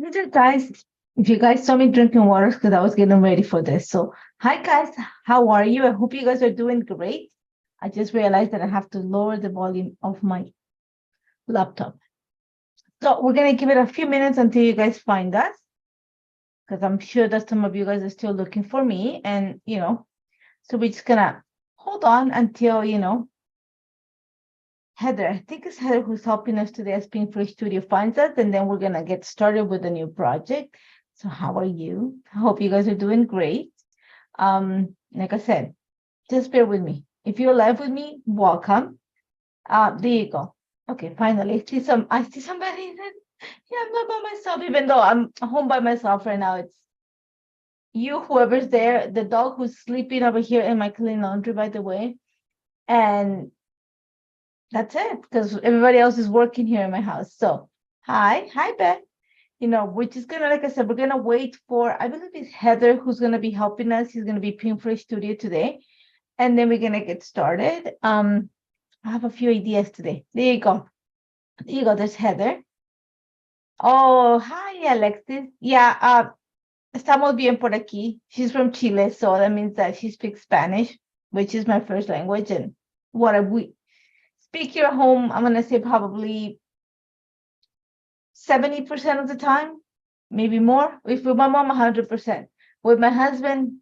Hey there, guys. If you guys saw me drinking water, because I was getting ready for this. So, hi, guys. How are you? I hope you guys are doing great. I just realized that I have to lower the volume of my laptop. So, we're going to give it a few minutes until you guys find us, because I'm sure that some of you guys are still looking for me. And, so we're just going to hold on until, Heather, I think it's Heather who's helping us today as Pink Free Studio finds us, and then we're gonna get started with a new project. So how are you? I hope you guys are doing great. Like I said, just bear with me. If you're live with me, welcome. There you go. Okay, finally, I see somebody that yeah, I'm not by myself, even though I'm home by myself right now. It's you, whoever's there, the dog who's sleeping over here in my clean laundry, by the way. And that's it, because everybody else is working here in my house. So, hi, Beth. We're just gonna, like I said, we're gonna wait for, I believe it's Heather who's gonna be helping us. He's gonna be Pink for Studio today, and then we're gonna get started. I have a few ideas today. There you go. There you go. There's Heather. Oh, hi, Alexis. Yeah, estamos bien por aquí. She's from Chile, so that means that she speaks Spanish, which is my first language, and what we speak here at home, I'm gonna say probably 70% of the time, maybe more. If with my mom, 100%. With my husband,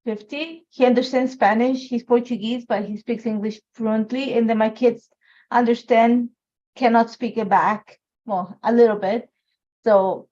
50. He understands Spanish. He's Portuguese, but he speaks English fluently. And then my kids understand, cannot speak it back. Well, a little bit. So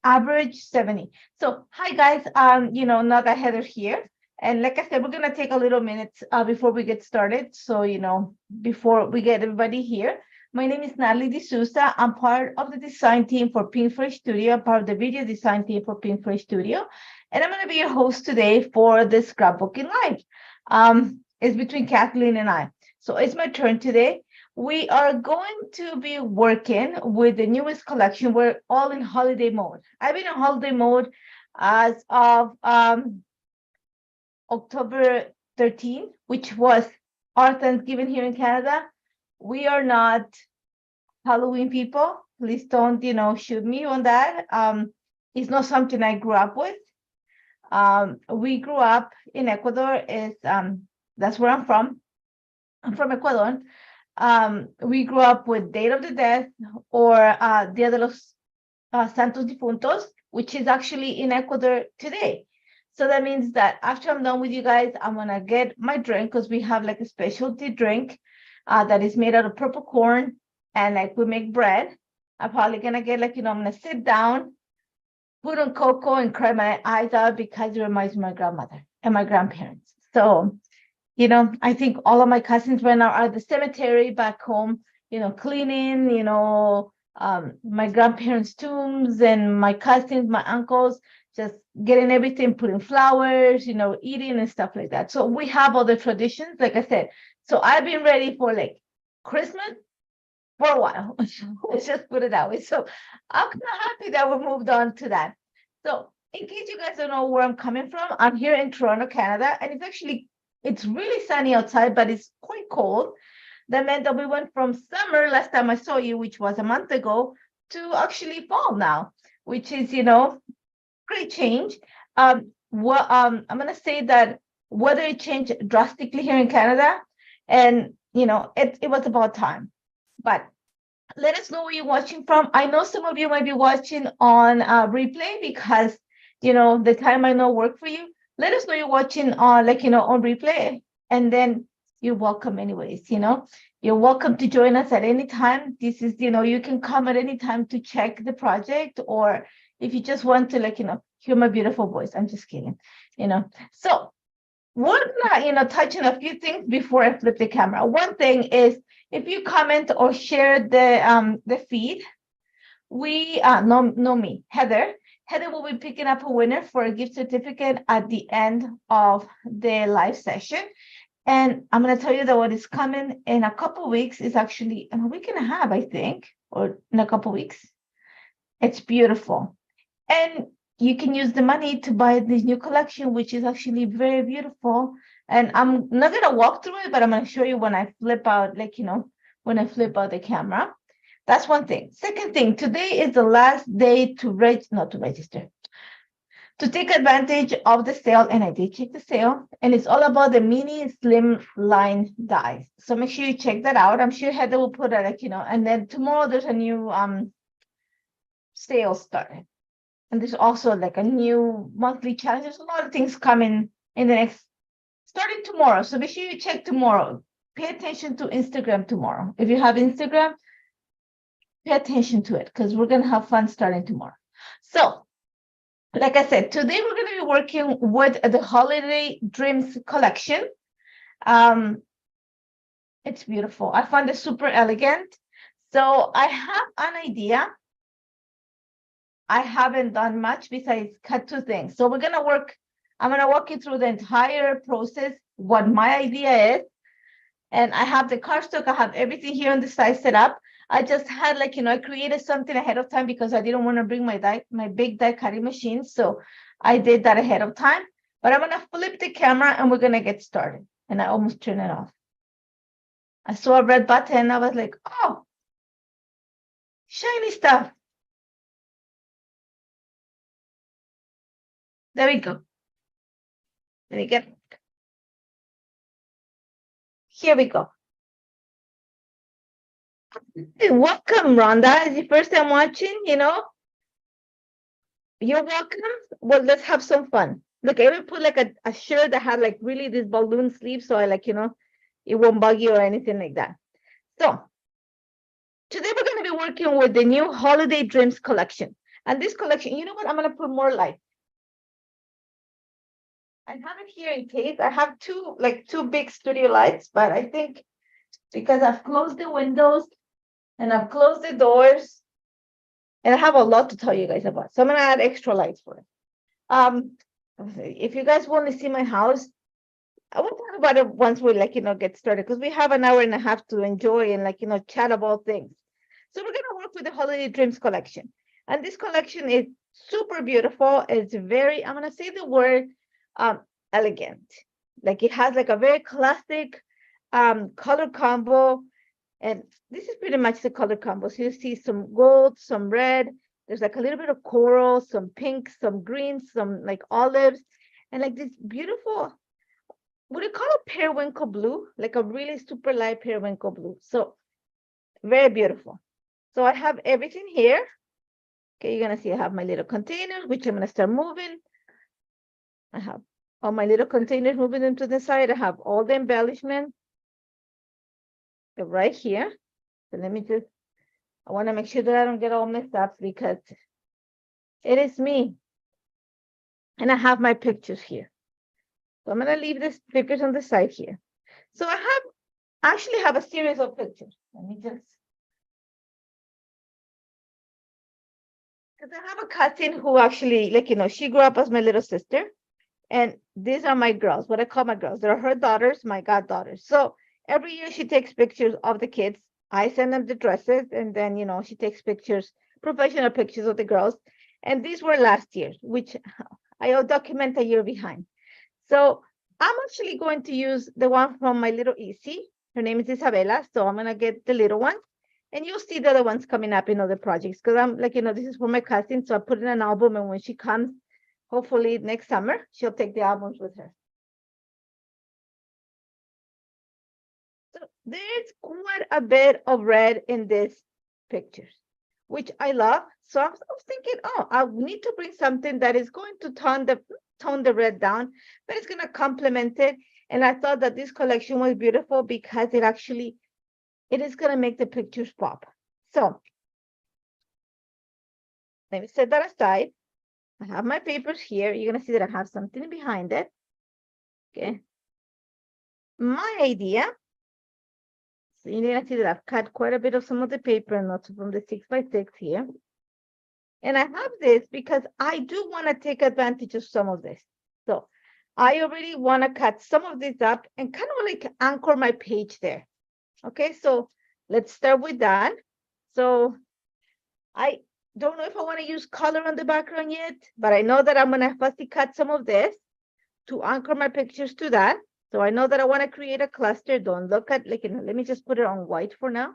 average 70. So hi guys. Now that Heather here. And like I said, we're gonna take a little minute before we get started. So, before we get everybody here. My name is Nathalie D'Souza. I'm part of the design team for Pink Fresh Studio. I'm part of the video design team for Pink Fresh Studio. And I'm going to be your host today for the Scrapbooking Live. It's between Kathleen and I. So it's my turn today. We are going to be working with the newest collection. We're all in holiday mode. I've been in holiday mode as of October 13, which was our Thanksgiving here in Canada. We are not Halloween people. Please don't, shoot me on that. It's not something I grew up with. We grew up in Ecuador. That's where I'm from. I'm from Ecuador. We grew up with Day of the Dead or Dia de los Santos Difuntos, which is actually in Ecuador today. So that means that after I'm done with you guys, I'm gonna get my drink because we have like a specialty drink that is made out of purple corn, and like we make bread. I'm probably gonna get I'm gonna sit down, put on cocoa, and cry my eyes out because it reminds me of my grandmother and my grandparents. So, I think all of my cousins right now are at the cemetery back home, cleaning, my grandparents' tombs, and my cousins, my uncles, just getting everything, putting flowers, eating and stuff like that. So we have all the traditions, like I said. So I've been ready for like Christmas for a while. Let's just put it that way. So I'm kind of happy that we moved on to that. So in case you guys don't know where I'm coming from, I'm here in Toronto, Canada, and it's really sunny outside, but it's quite cold. That meant that we went from summer last time I saw you, which was a month ago, to actually fall now, which is, great change. I'm gonna say that weather changed drastically here in Canada, and it was about time. But let us know where you're watching from. I know some of you might be watching on replay because the time might not work for you. Let us know you're watching on on replay, and then you're welcome anyways. You're welcome to join us at any time. This is you can come at any time to check the project, or if you just want to hear my beautiful voice. I'm just kidding. So we're gonna touch on a few things before I flip the camera. One thing is, if you comment or share the feed, we no me, Heather will be picking up a winner for a gift certificate at the end of the live session. And I'm going to tell you that what is coming in a couple weeks is actually in a week and a half, I think, or in a couple weeks. It's beautiful. And you can use the money to buy this new collection, which is actually very beautiful. And I'm not going to walk through it, but I'm going to show you when I flip out, when I flip out the camera. That's one thing. Second thing, today is the last day to register, to take advantage of the sale. And I did check the sale, and it's all about the mini slim line dies. So make sure you check that out. I'm sure Heather will put it, and then tomorrow there's a new sale started. And there's also like a new monthly challenge. There's a lot of things coming in the next, starting tomorrow. So make sure you check tomorrow. Pay attention to Instagram tomorrow. If you have Instagram, pay attention to it, because we're going to have fun starting tomorrow. So, like I said, today we're going to be working with the Holiday Dreams collection. It's beautiful. I find it super elegant. So I have an idea. I haven't done much besides cut two things. So I'm going to walk you through the entire process, what my idea is. And I have the cardstock, I have everything here on the side set up. I just had I created something ahead of time because I didn't want to bring my big die cutting machine. So I did that ahead of time, but I'm going to flip the camera and we're going to get started. And I almost turned it off. I saw a red button and I was like, oh, shiny stuff. There we go. Let me get, here we go. Welcome, Rhonda. It's your first time watching, You're welcome. Well, let's have some fun. Look, I even put a shirt that had really this balloon sleeve, so I it won't bug you or anything like that. So today we're going to be working with the new Holiday Dreams collection. And this collection, you know what? I'm going to put more light. I have it here in case. I have two big studio lights, but I think because I've closed the windows and I've closed the doors, and I have a lot to tell you guys about. So I'm going to add extra lights for it. If you guys want to see my house, I will talk about it once we get started, because we have an hour and a half to enjoy and chat about things. So we're going to work with the Holiday Dreams collection. And this collection is super beautiful. It's very, I'm going to say the word elegant. It has a very classic color combo. And this is pretty much the color combo. So you see some gold, some red. There's a little bit of coral, some pink, some green, some olives, and this beautiful, what do you call it, periwinkle blue, a really super light periwinkle blue. So very beautiful. So I have everything here. Okay, you're gonna see I have my little containers, which I'm gonna start moving. I have all my little containers moving them to the side. I have all the embellishment right here. So let me just, I want to make sure that I don't get all messed up, because it is me. And I have my pictures here. So I'm going to leave these pictures on the side here. So I actually have a series of pictures. Let me just, because I have a cousin who actually, she grew up as my little sister. And these are my girls, what I call my girls. They're her daughters, my goddaughters. So every year she takes pictures of the kids. I send them the dresses, and then, she takes pictures, professional pictures of the girls. And these were last year, which I'll document a year behind. So I'm actually going to use the one from my little Easy. Her name is Isabella. So I'm going to get the little one. And you'll see the other ones coming up in other projects, because I'm this is for my cousin. So I put in an album, and when she comes, hopefully next summer, she'll take the albums with her. So there's quite a bit of red in these pictures, which I love. So I was thinking, oh, I need to bring something that is going to tone the red down, but it's going to complement it. And I thought that this collection was beautiful because it is going to make the pictures pop. So let me set that aside. I have my papers here. You're going to see that I have something behind it. Okay. My idea. So you're going to see that I've cut quite a bit of some of the paper, and also from the 6x6 here. And I have this because I do want to take advantage of some of this. So I already want to cut some of this up and kind of anchor my page there. Okay, so let's start with that. So I don't know if I want to use color on the background yet, but I know that I'm going to firstly cut some of this to anchor my pictures to that. So I know that I want to create a cluster. Don't look at, let me just put it on white for now.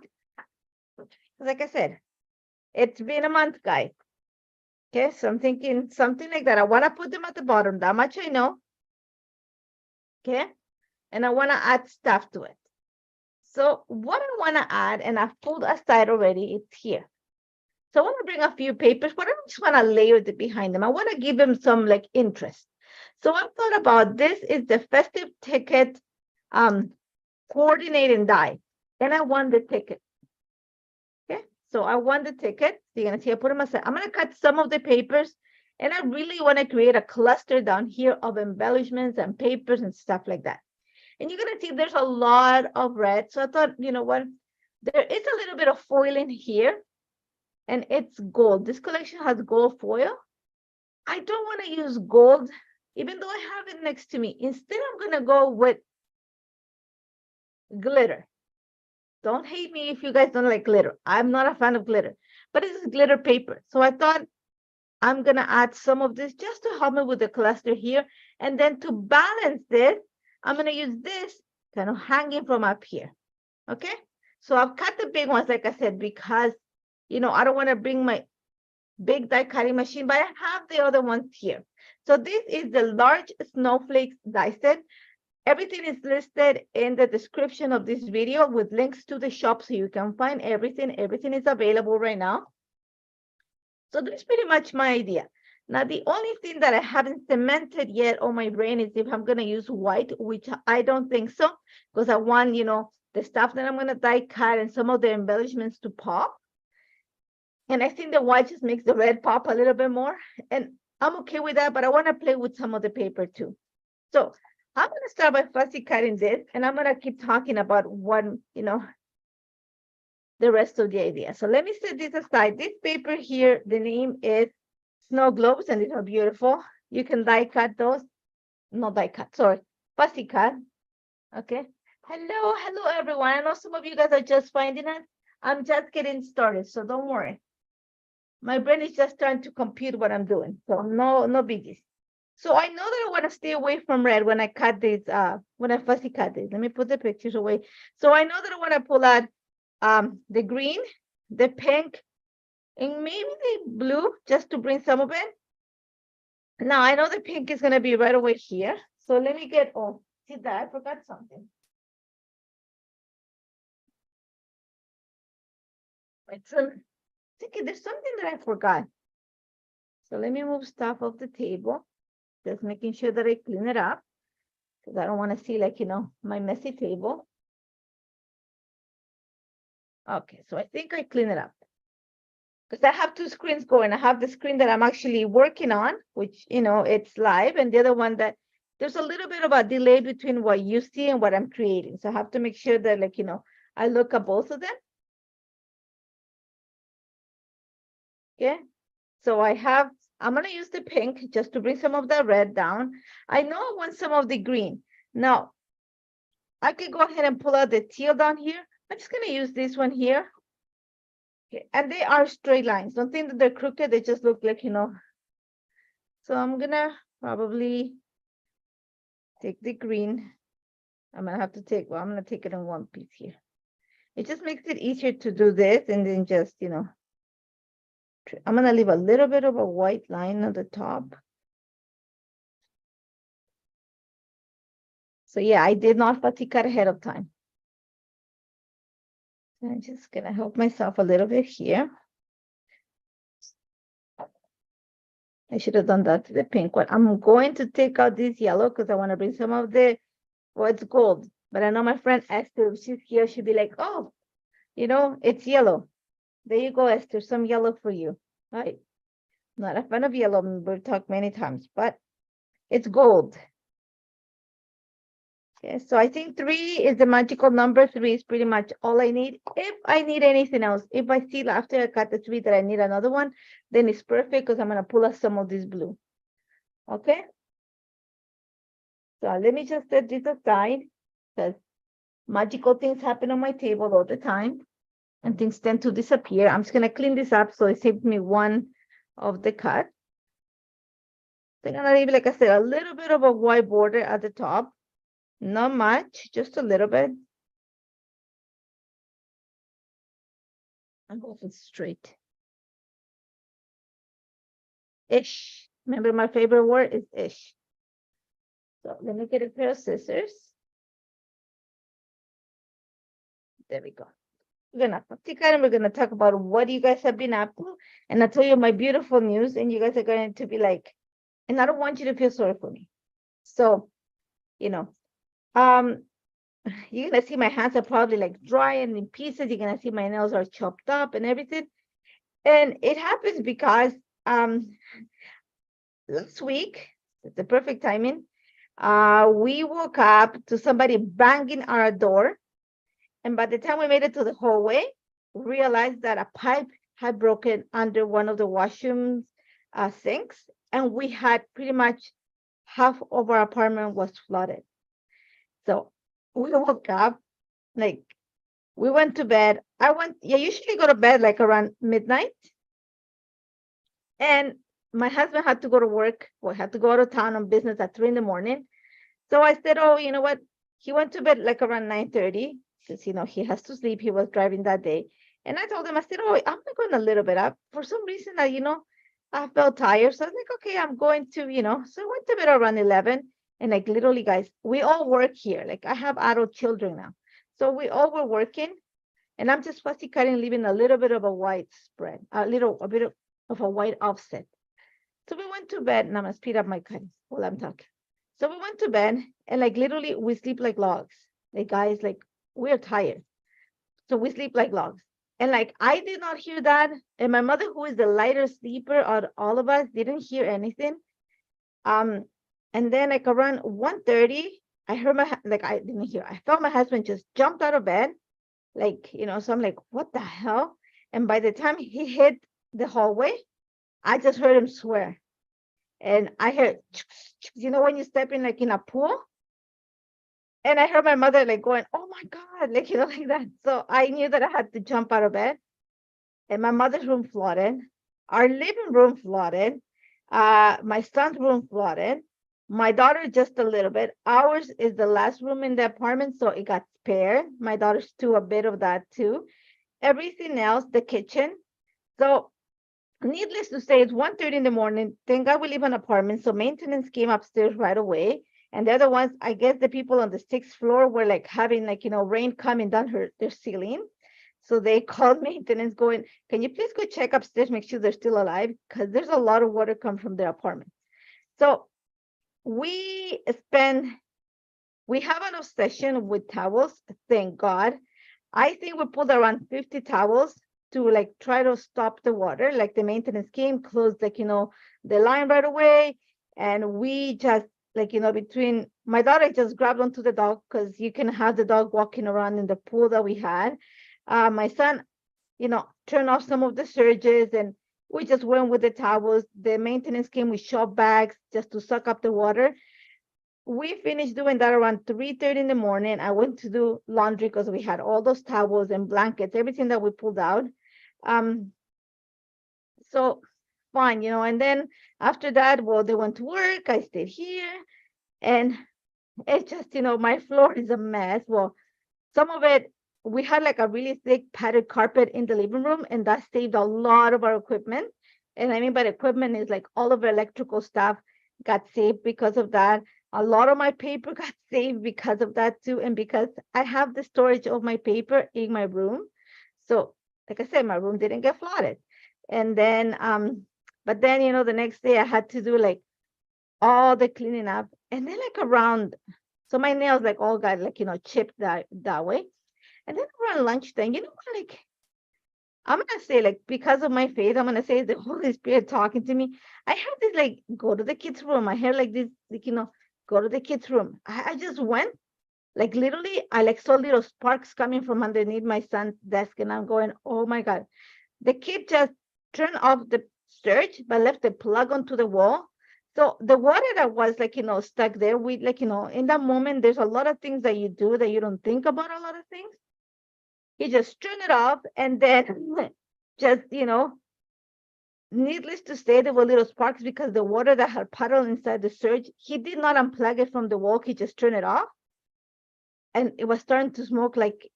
Like I said, it's been a month, guys. Okay, so I'm thinking something like that. I want to put them at the bottom. That much I know. Okay, and I want to add stuff to it. So what I want to add, and I've pulled aside already, it's here. So I want to bring a few papers, but I don't just want to layer it behind them. I want to give them some like interest. So I thought about this is the festive ticket coordinate and die. And I want the ticket. Okay, so I want the ticket. So you're gonna see I put them aside. I'm gonna cut some of the papers, and I really want to create a cluster down here of embellishments and papers and stuff like that. And you're gonna see there's a lot of red. So I thought, you know what? There is a little bit of foil in here, and it's gold. This collection has gold foil. I don't want to use gold, even though I have it next to me. Instead, I'm gonna go with glitter. Don't hate me if you guys don't like glitter. I'm not a fan of glitter, but it's glitter paper. So I thought I'm gonna add some of this just to help me with the cluster here. And then to balance this, I'm gonna use this kind of hanging from up here. Okay, so I've cut the big ones, like I said, because you know I don't want to bring my big die cutting machine, but I have the other ones here. So this is the large snowflakes die set. Everything is listed in the description of this video with links to the shop so you can find everything. Everything is available right now. So that's pretty much my idea. Now, the only thing that I haven't cemented yet on my brain is if I'm going to use white, which I don't think so, because I want, you know, the stuff that I'm going to die cut and some of the embellishments to pop. And I think the white just makes the red pop a little bit more. And I'm okay with that, but I want to play with some of the paper too. So I'm going to start by fussy cutting this, and I'm going to keep talking about one, you know, the rest of the idea. So let me set this aside. This paper here, the name is Snow Globes, and these are beautiful. You can die cut those. Not die cut, sorry, fussy cut. Okay. Hello, everyone. I know some of you guys are just finding it. I'm just getting started, so don't worry. My brain is just trying to compute what I'm doing. So no biggies. So I know that I want to stay away from red when I cut these, when I fussy cut these. Let me put the pictures away. So I know that I want to pull out the green, the pink, and maybe the blue, just to bring some of it. Now I know the pink is going to be right away here. So let me get, oh, see that, I forgot something. It's thinking there's something that I forgot. So let me move stuff off the table. Just making sure that I clean it up, because I don't want to see, like, you know, my messy table. Okay, so I think I clean it up, because I have two screens going. I have the screen that I'm actually working on, which, you know, it's live, and the other one that there's a little bit of a delay between what you see and what I'm creating. So I have to make sure that, like, you know, I look at both of them. Okay, so I'm going to use the pink just to bring some of the red down. I know I want some of the green. Now, I could go ahead and pull out the teal down here. I'm just going to use this one here. Okay, and they are straight lines. Don't think that they're crooked. They just look like, you know. So I'm going to probably take the green. I'm going to have to take, well, I'm going to take it in one piece here. It just makes it easier to do this and then just, you know, I'm going to leave a little bit of a white line on the top. So yeah, I did not fussy cut ahead of time. I'm just going to help myself a little bit here. I should have done that to the pink one. I'm going to take out this yellow because I want to bring some of the, well, it's gold. But I know my friend Esther, if she's here, she'll be like, oh, you know, it's yellow. There you go, Esther, some yellow for you. Right? Not a fan of yellow, we've talked many times, but it's gold. Okay, so I think 3 is the magical number. 3 is pretty much all I need. If I need anything else, if I see after I cut the 3 that I need another one, then it's perfect because I'm going to pull out some of this blue. Okay. So let me just set this aside because magical things happen on my table all the time and things tend to disappear. I'm just going to clean this up so it saves me one of the cut. I'm going to leave, like I said, a little bit of a white border at the top. Not much, just a little bit. I'm going straight. Ish. Remember, my favorite word is ish. So let me get a pair of scissors. There we go. We're gonna practicar and we're gonna talk about what you guys have been up to. And I'll tell you my beautiful news, and you guys are going to be like, and I don't want you to feel sorry for me. So, you know, you're gonna see my hands are probably like dry and in pieces. You're gonna see my nails are chopped up and everything. And it happens because last week, it's the perfect timing. We woke up to somebody banging our door. And by the time we made it to the hallway, we realized that a pipe had broken under one of the washroom sinks. And we had pretty much half of our apartment was flooded. So we woke up, like we went to bed. I usually go to bed like around midnight. And my husband had to go to work. We had to go out of town on business at 3 in the morning. So I said, oh, you know what? He went to bed like around 9:30 because, he has to sleep. He was driving that day. And I told him, I said, oh, I'm going a little bit up. For some reason, I felt tired. So I was like, okay, I'm going to, so I went to bed around 11. And like literally, guys, we all work here. Like I have adult children now. So we all were working. And I'm just fussy cutting, leaving a little bit of a white spread, a bit of a white offset. So we went to bed, and I'm going to speed up my cutting while I'm talking. So we went to bed, and like literally we sleep like logs. Like guys, like we're tired. So we sleep like logs. And like I did not hear that. And my mother, who is the lighter sleeper out of all of us, didn't hear anything. And then like around 1:30, I heard I didn't hear. I felt my husband just jumped out of bed. Like, so I'm like, what the hell? And by the time he hit the hallway, I just heard him swear. And I heard, when you step in like in a pool. And I heard my mother like going, oh my God, like, like that. So I knew that I had to jump out of bed. And my mother's room flooded. Our living room flooded. My son's room flooded. My daughter just a little bit. Ours is the last room in the apartment, so it got spared. My daughter's too, a bit of that too. Everything else, the kitchen. So needless to say, it's 1:30 in the morning. Thank God we live in an apartment, so maintenance came upstairs right away. And the other ones, I guess the people on the 6th floor were like having like, rain coming down their ceiling. So they called maintenance going, can you please go check upstairs, make sure they're still alive? Because there's a lot of water come from their apartment. So we have an obsession with towels, thank God. I think we pulled around 50 towels to like try to stop the water. Like the maintenance came, closed like, the line right away. And we just like, between my daughter just grabbed onto the dog because you can have the dog walking around in the pool that we had. My son, turned off some of the surges and we just went with the towels. The maintenance came with shop bags just to suck up the water. We finished doing that around 3:30 in the morning. I went to do laundry because we had all those towels and blankets, everything that we pulled out. So fine, and then after that, well, they went to work. I stayed here. And it's just, my floor is a mess. Well, some of it, we had like a really thick padded carpet in the living room, and that saved a lot of our equipment. And I mean by equipment is like all of the electrical stuff got saved because of that. A lot of my paper got saved because of that too. And because I have the storage of my paper in my room. So like I said, my room didn't get flooded. And then, but then, the next day I had to do like all the cleaning up. And then like around, so my nails like all got like, chipped that way. And then around lunchtime, like, I'm going to say like, because of my faith, I'm going to say the Holy Spirit talking to me. I heard this like, go to the kids' room. I heard like this, like, go to the kids' room. I just went, like literally, I like saw little sparks coming from underneath my son's desk. And I'm going, oh my God. The kid just turned off the surge, but left the plug onto the wall. So the water that was like, stuck there, we like, in that moment, there's a lot of things that you do that you don't think about a lot of things. He just turned it off and then just, needless to say, there were little sparks because the water that had puddled inside the surge, he did not unplug it from the wall. He just turned it off. And it was starting to smoke like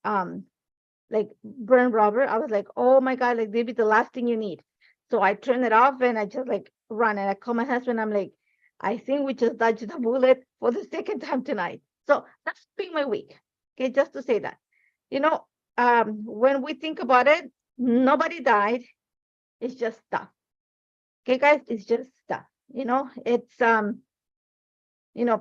like burn rubber. I was like, oh my God, like maybe the last thing you need. So I turned it off and I just like run and I call my husband. I'm like, I think we just dodged the bullet for the second time tonight. So that's been my week. Okay, just to say that. You know, when we think about it, nobody died. It's just stuff. Okay, guys, it's just stuff. You know, it's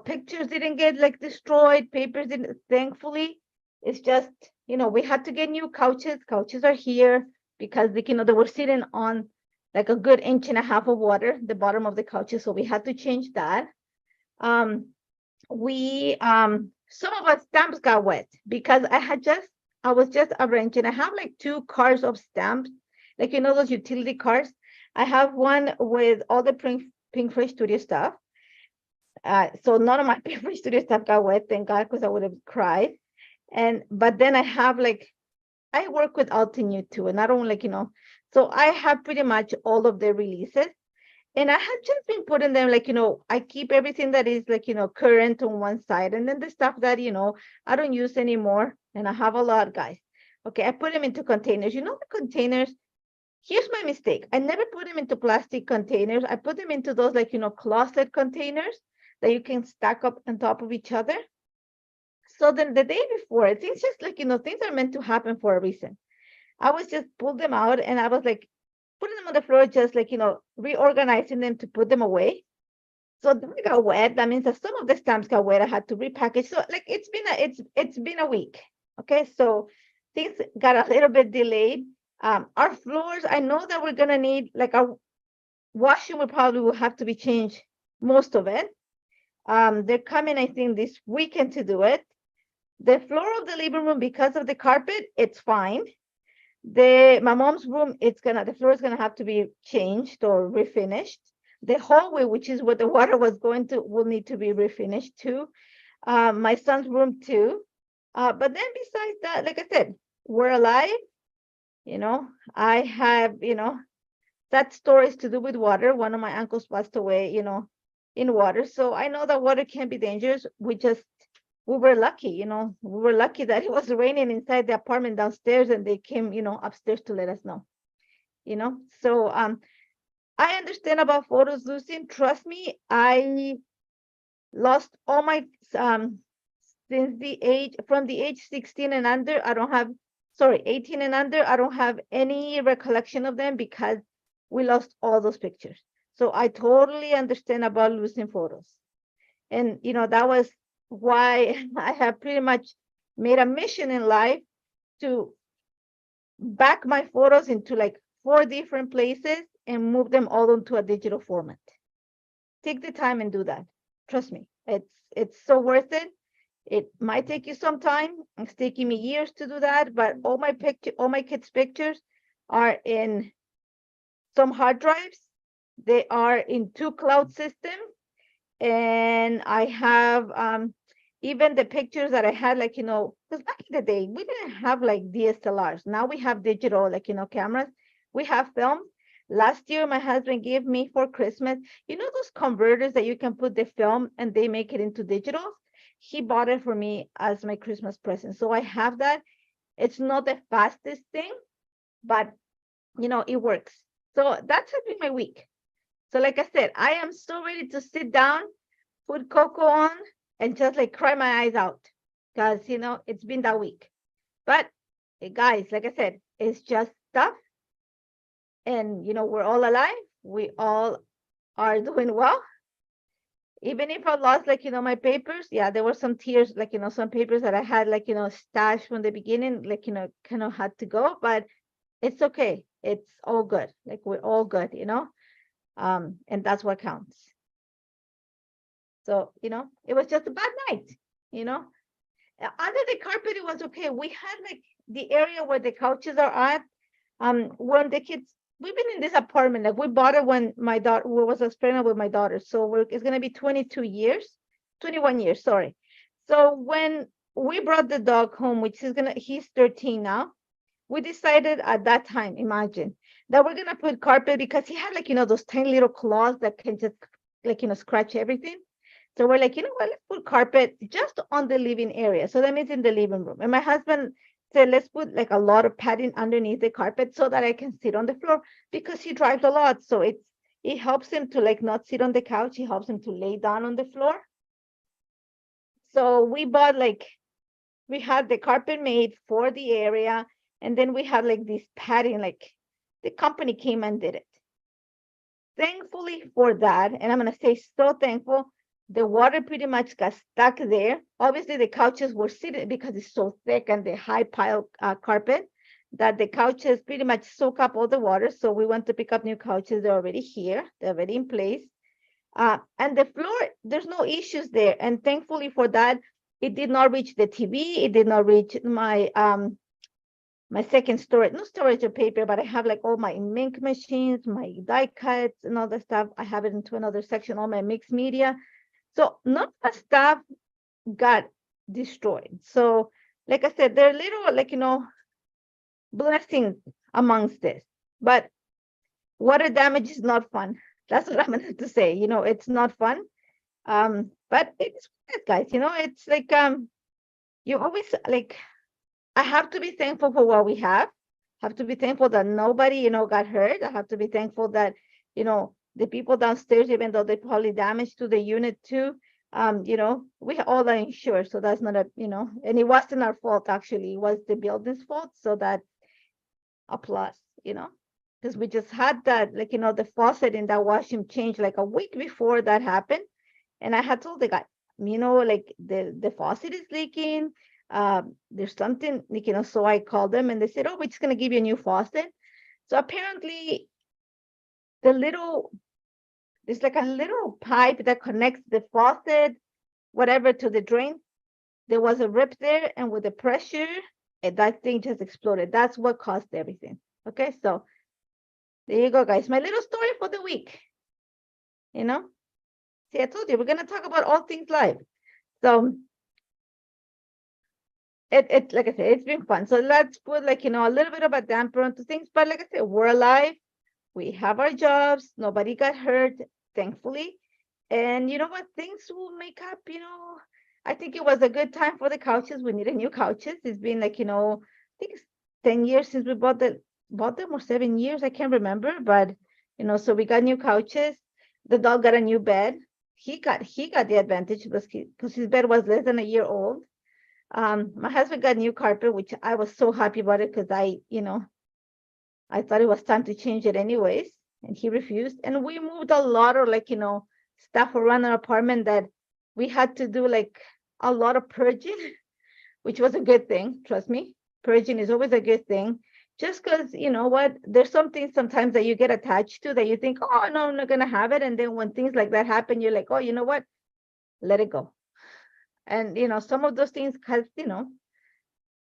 pictures didn't get like destroyed, papers didn't, thankfully. It's just, we had to get new couches. Couches are here because they were sitting on like a good inch and a half of water, the bottom of the couches. So we had to change that. We some of our stamps got wet because I was just arranging. I have like 2 cars of stamps, like those utility cars. I have one with all the Pink Fresh Studio stuff. So none of my Pink Fresh Studio stuff got wet, thank God, because I would have cried. But then I have I work with Altenew too, and I don't so I have pretty much all of the releases. And I have just been putting them I keep everything that is current on one side, and then the stuff that I don't use anymore, and I have a lot, guys. Okay, I put them into containers. The containers. Here's my mistake. I never put them into plastic containers. I put them into those closet containers that you can stack up on top of each other. So then the day before, things just things are meant to happen for a reason. I was just pulled them out and I was putting them on the floor, just reorganizing them to put them away. So they got wet. That means that some of the stamps got wet. I had to repackage. So it's been a week. Okay, so things got a little bit delayed. Our floors, I know that we're gonna need our washing will have to be changed, most of it. They're coming, I think, this weekend to do it. The floor of the living room, because of the carpet, it's fine. My mom's room, the floor is gonna have to be changed or refinished. The hallway, which is where the water was going to, will need to be refinished too. My son's room too. But then besides that, like I said, we're alive. I have, that stories to do with water. One of my uncles passed away, in water. So I know that water can be dangerous. We were lucky, we were lucky that it was raining inside the apartment downstairs and they came, upstairs to let us know, So I understand about photos losing. Trust me, I lost all my, from the age 16 and under, 18 and under, I don't have any recollection of them because we lost all those pictures. So I totally understand about losing photos. And, that was why I have pretty much made a mission in life to back my photos into 4 different places and move them all into a digital format. Take the time and do that. Trust me, it's so worth it. It might take you some time. It's taking me years to do that, but all my kids' pictures are in some hard drives. They are in 2 cloud systems, and I have even the pictures that I had, because back in the day we didn't have DSLRs. Now we have digital, cameras. We have film. Last year, my husband gave me for Christmas, those converters that you can put the film and they make it into digital. He bought it for me as my Christmas present. So I have that. It's not the fastest thing, but it works. So that's been my week. So like I said, I am so ready to sit down, put Coco on, and just cry my eyes out because, it's been that week. But guys, like I said, it's just stuff. And, we're all alive. We all are doing well. Even if I lost, my papers, yeah, there were some tears, some papers that I had, stashed from the beginning, kind of had to go, but it's okay. It's all good. We're all good, and that's what counts. So, it was just a bad night, under the carpet, it was okay. We had the area where the couches are at, when the kids, we've been in this apartment, we bought it when my daughter was pregnant with my daughter. So it's going to be 21 years, sorry. So when we brought the dog home, which is he's 13 now, we decided at that time, imagine, that we're going to put carpet because he had those tiny little claws that can just scratch everything. So we're what, let's put carpet just on the living area. So that means in the living room. And my husband said, let's put like a lot of padding underneath the carpet so that I can sit on the floor, because he drives a lot. So it helps him to like not sit on the couch. It helps him to lay down on the floor. So we bought like, we had the carpet made for the area, and then we had like this padding, like the company came and did it. Thankfully for that, and I'm gonna say so thankful, the water pretty much got stuck there. Obviously, the couches were sitting because it's so thick and the high pile carpet that the couches pretty much soak up all the water. So we went to pick up new couches. They're already here. They're already in place. And the floor, there's no issues there. And thankfully for that, it did not reach the TV. It did not reach my second storage, no storage of paper, but I have like all my ink machines, my die cuts and all that stuff. I have it into another section, all my mixed media. So none of that stuff got destroyed. So like I said, there are little, like, blessings amongst this, but water damage is not fun. That's what I'm going to say. It's not fun. But it's, guys, it's like, you always like, I have to be thankful for what we have. I have to be thankful that nobody, got hurt. I have to be thankful that, the people downstairs, even though they probably damaged to the unit too, we all are insured. So that's not and it wasn't our fault, actually. It was the building's fault. So that's a plus, because we just had that, like, the faucet in that washroom changed like a week before that happened. And I had told the guy, like the faucet is leaking. There's something, like, so I called them and they said, oh, we're just going to give you a new faucet. So apparently there's like a little pipe that connects the faucet, whatever, to the drain. There was a rip there, and with the pressure, that thing just exploded. That's what caused everything. Okay, so there you go, guys. My little story for the week. See, I told you, we're going to talk about all things live. So it like I said, it's been fun. So let's put, like, a little bit of a damper onto things. But like I said, we're alive. We have our jobs. Nobody got hurt, thankfully. And you know what? Things will make up, I think it was a good time for the couches. We needed new couches. It's been like, I think it's 10 years since we bought them, or 7 years. I can't remember. But, so we got new couches. The dog got a new bed. He got the advantage because his bed was less than a year old. My husband got new carpet, which I was so happy about it because I thought it was time to change it anyways, and he refused. And we moved a lot of, like, stuff around our apartment that we had to do, like, a lot of purging, which was a good thing. Trust me, purging is always a good thing. Just because, what, there's something sometimes that you get attached to that you think, oh, no, I'm not going to have it. And then when things like that happen, you're like, oh, you know what? Let it go. And, some of those things cause,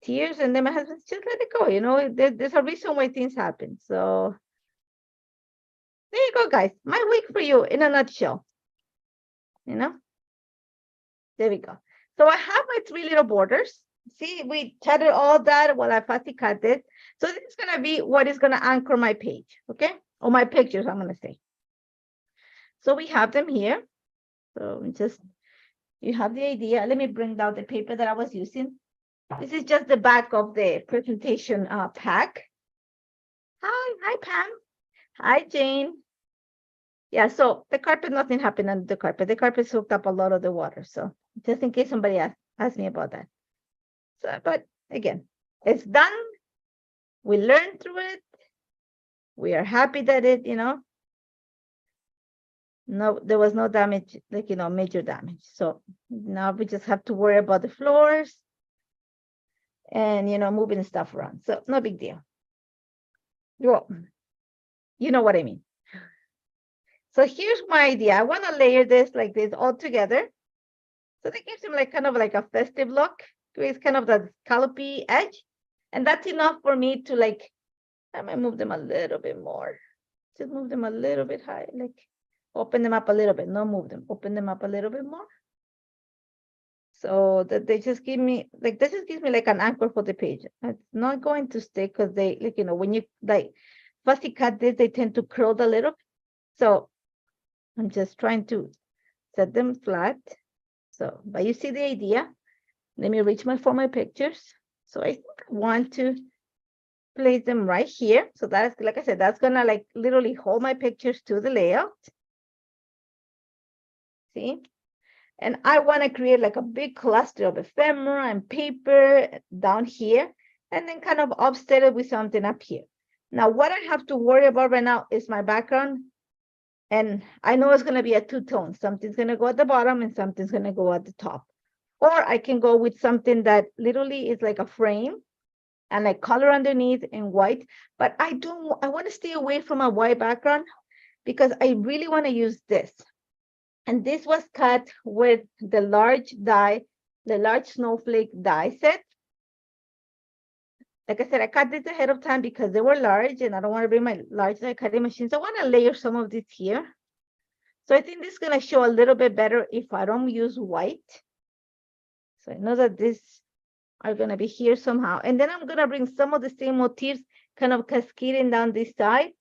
tears. And then my husband, just let it go. There's a reason why things happen. So there you go, guys. My week for you in a nutshell. There we go. So I have my 3 little borders. See, we chatted all that while I fussy cut this. So this is going to be what is going to anchor my page, okay? Or my pictures, I'm going to say. So we have them here. So you have the idea. Let me bring down the paper that I was using. This is just the back of the presentation pack. Hi, Pam. Hi, Jane. Yeah, so the carpet, nothing happened under the carpet. The carpet soaked up a lot of the water. So just in case somebody asked me about that. So, but again, it's done. We learned through it. We are happy that it, no, there was no damage, like, major damage. So now we just have to worry about the floors and, moving stuff around. So no big deal. Well, you know what I mean. So here's my idea. I want to layer this like this all together. So that gives him like kind of like a festive look. It's kind of the scallopy edge. And that's enough for me to, like, I might move them a little bit more. Just move them a little bit high, like open them up a little bit, not move them, open them up a little bit more. So that they just give me, like, this just gives me like an anchor for the page. It's not going to stay because they, like, when you like fussy cut this, they tend to curl a little. So I'm just trying to set them flat. So, but you see the idea. Let me reach for my pictures. So I think I want to place them right here. So that's, like I said, that's gonna like literally hold my pictures to the layout. See? And I want to create like a big cluster of ephemera and paper down here, and then kind of offset it with something up here. Now, what I have to worry about right now is my background. And I know it's going to be a two-tone. Something's going to go at the bottom and something's going to go at the top. Or I can go with something that literally is like a frame and like color underneath in white. But I want to stay away from a white background because I really want to use this. And this was cut with the large die, the large snowflake die set. Like I said, I cut this ahead of time because they were large and I don't want to bring my large die cutting machines. I want to layer some of this here. So I think this is going to show a little bit better if I don't use white. So I know that these are going to be here somehow. And then I'm going to bring some of the same motifs kind of cascading down this side.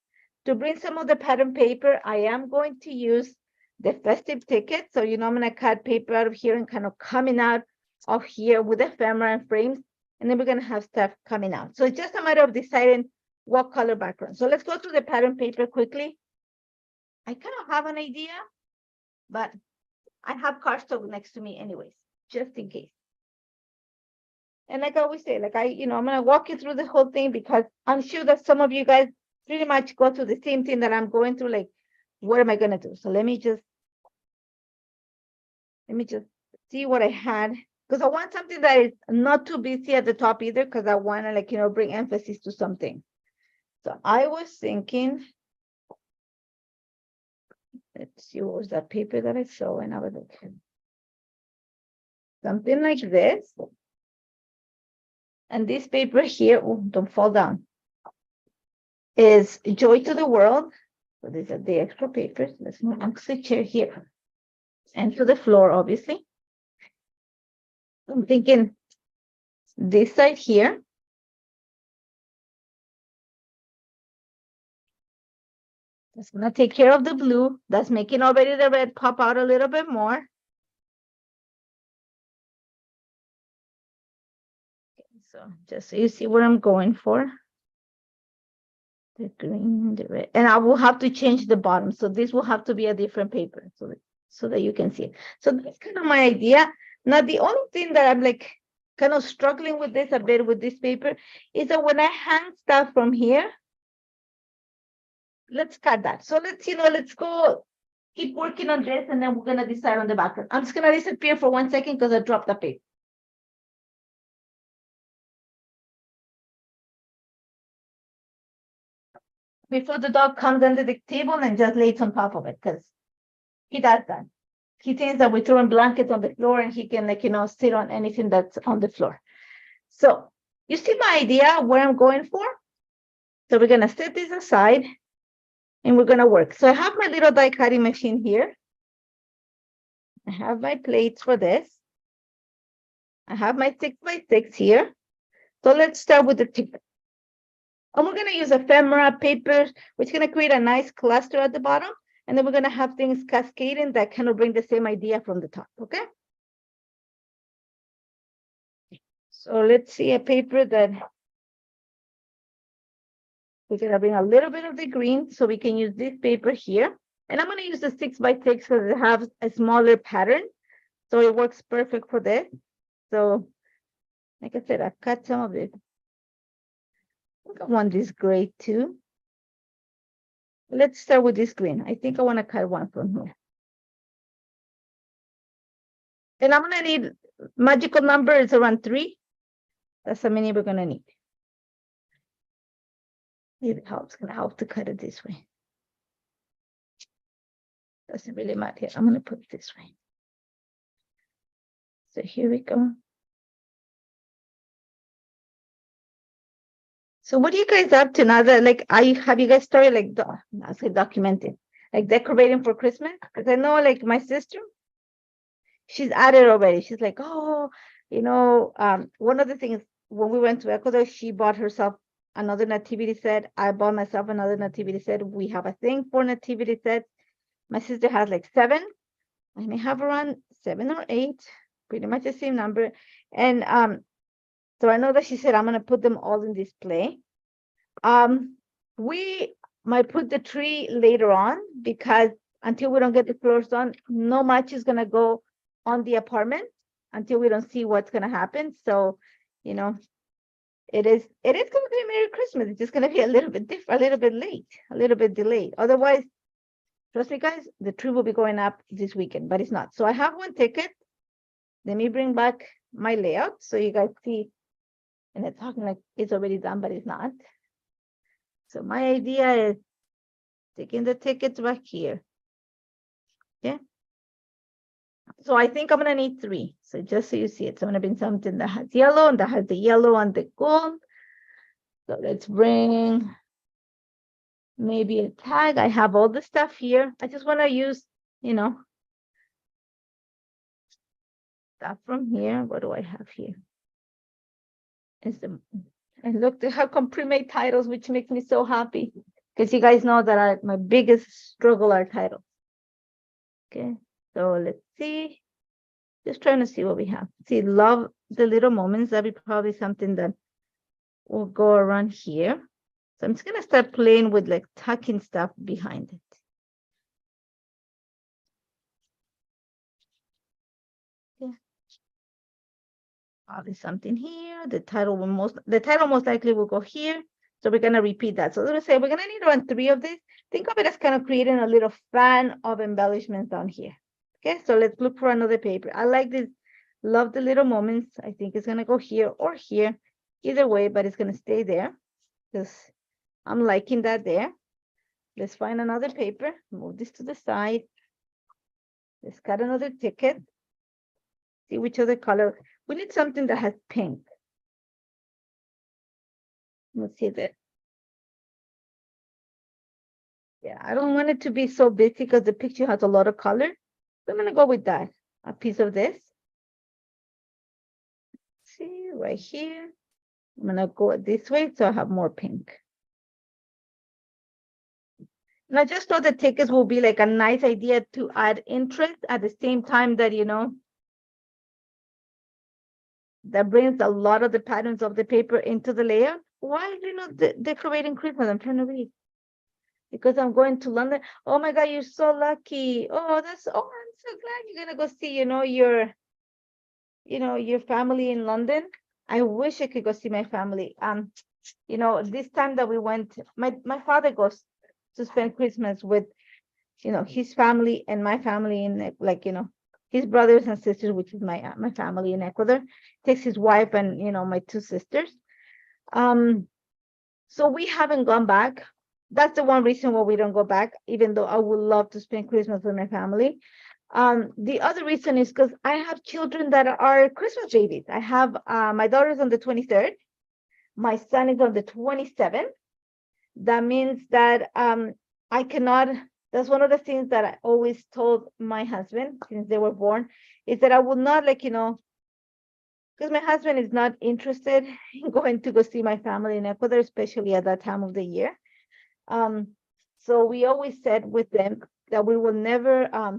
To bring some of the pattern paper, I am going to use the festive ticket. So, you know, I'm going to cut paper out of here and kind of coming out of here with ephemera and frames. And then we're going to have stuff coming out. So it's just a matter of deciding what color background. So let's go through the pattern paper quickly. I kind of have an idea, but I have cardstock next to me anyways, just in case. And like I always say, like I'm going to walk you through the whole thing because I'm sure that some of you guys pretty much go through the same thing that I'm going through. Like, what am I going to do? So let me just see what I had, because I want something that is not too busy at the top either, because I want to, like, bring emphasis to something. So I was thinking, let's see, what was that paper that I saw and I was like, something like this. And this paper here, oh, don't fall down, is Joy to the World. So these are the extra papers. Let's move on to the chair here and to the floor, obviously. I'm thinking this side here. That's going to take care of the blue. That's making already the red pop out a little bit more. Okay, so just so you see what I'm going for. The green, the red. And I will have to change the bottom. So this will have to be a different paper so that you can see it. So that's kind of my idea. Now, the only thing that I'm like kind of struggling with this a bit with this paper is that when I hang stuff from here, let's cut that. So let's go keep working on this and then we're going to decide on the background. I'm just going to disappear for 1 second because I dropped the paper. Before the dog comes under the table and just lays on top of it, because he does that. He thinks that we're throwing blankets on the floor and he can, like, sit on anything that's on the floor. So you see my idea where I'm going for? So we're going to set this aside and we're going to work. So I have my little die cutting machine here. I have my plates for this. I have my 6x6 here. So let's start with the tip. And we're going to use ephemera paper, which is going to create a nice cluster at the bottom. And then we're going to have things cascading that kind of bring the same idea from the top, okay? So let's see a paper that we're going to bring a little bit of the green, so we can use this paper here. And I'm going to use the 6x6 because it has a smaller pattern. So it works perfect for this. So like I said, I've cut some of it. I think I want this gray too. Let's start with this green. I think I want to cut one from here. And I'm going to need, magical number is around 3. That's how many we're going to need. It helps. It's going to help to cut it this way. Doesn't really matter. I'm going to put it this way. So here we go. So what are you guys up to now that, like, have you guys started, like, I say documenting, like decorating for Christmas? Because I know, like, my sister, she's at it already. She's like, oh, one of the things when we went to Ecuador, she bought herself another nativity set. I bought myself another nativity set. We have a thing for nativity sets. My sister has like 7. I may have around 7 or 8, pretty much the same number. And So I know that she said I'm gonna put them all in display. We might put the tree later on because until we don't get the floors done, no much is gonna go on the apartment until we don't see what's gonna happen. So, you know, it is gonna be a Merry Christmas. It's just gonna be a little bit different, a little bit late, a little bit delayed. Otherwise, trust me, guys, the tree will be going up this weekend, but it's not. So I have one ticket. Let me bring back my layout so you guys see, and it's talking like it's already done, but it's not. So my idea is taking the tickets back here. Okay. So I think I'm gonna need 3. So just so you see it, so I'm gonna bring something that has yellow and that has the yellow and the gold. So let's bring maybe a tag. I have all the stuff here. I just want to use, you know, stuff from here. What do I have here? And look, they have come pre-made titles, which makes me so happy because you guys know that my biggest struggle are titles. Okay, so let's see. Just trying to see what we have. See, love the little moments. That'd be probably something that will go around here. So I'm just gonna start playing with like tucking stuff behind it. Yeah. Probably something here. The title most likely will go here. So we're gonna repeat that. So let's say we're gonna need around 3 of these. Think of it as kind of creating a little fan of embellishments down here. Okay, so let's look for another paper. I like this, love the little moments. I think it's gonna go here or here, either way, but it's gonna stay there because I'm liking that there. Let's find another paper, move this to the side. Let's cut another ticket. See which other color. We need something that has pink. Let's see that. Yeah, I don't want it to be so big because the picture has a lot of color. So I'm gonna go with that. A piece of this. See right here. I'm gonna go this way so I have more pink. And I just thought the tickets will be like a nice idea to add interest at the same time that, you know, that brings a lot of the patterns of the paper into the layout. Why are you not decorating Christmas? I'm trying to read. Because I'm going to London. Oh my God, you're so lucky. Oh, I'm so glad you're gonna go see, your family in London. I wish I could go see my family. This time that we went, my father goes to spend Christmas with, his family and my family in his brothers and sisters, which is my family in Ecuador. Takes his wife and my 2 sisters. So we haven't gone back. That's the one reason why we don't go back, even though I would love to spend Christmas with my family. The other reason is because I have children that are Christmas babies. I have my daughter's on the 23rd. My son is on the 27th. That means that I cannot, that's one of the things that I always told my husband since they were born, is that I would not because my husband is not interested in going to go see my family in Ecuador, especially at that time of the year. So we always said with them that we will never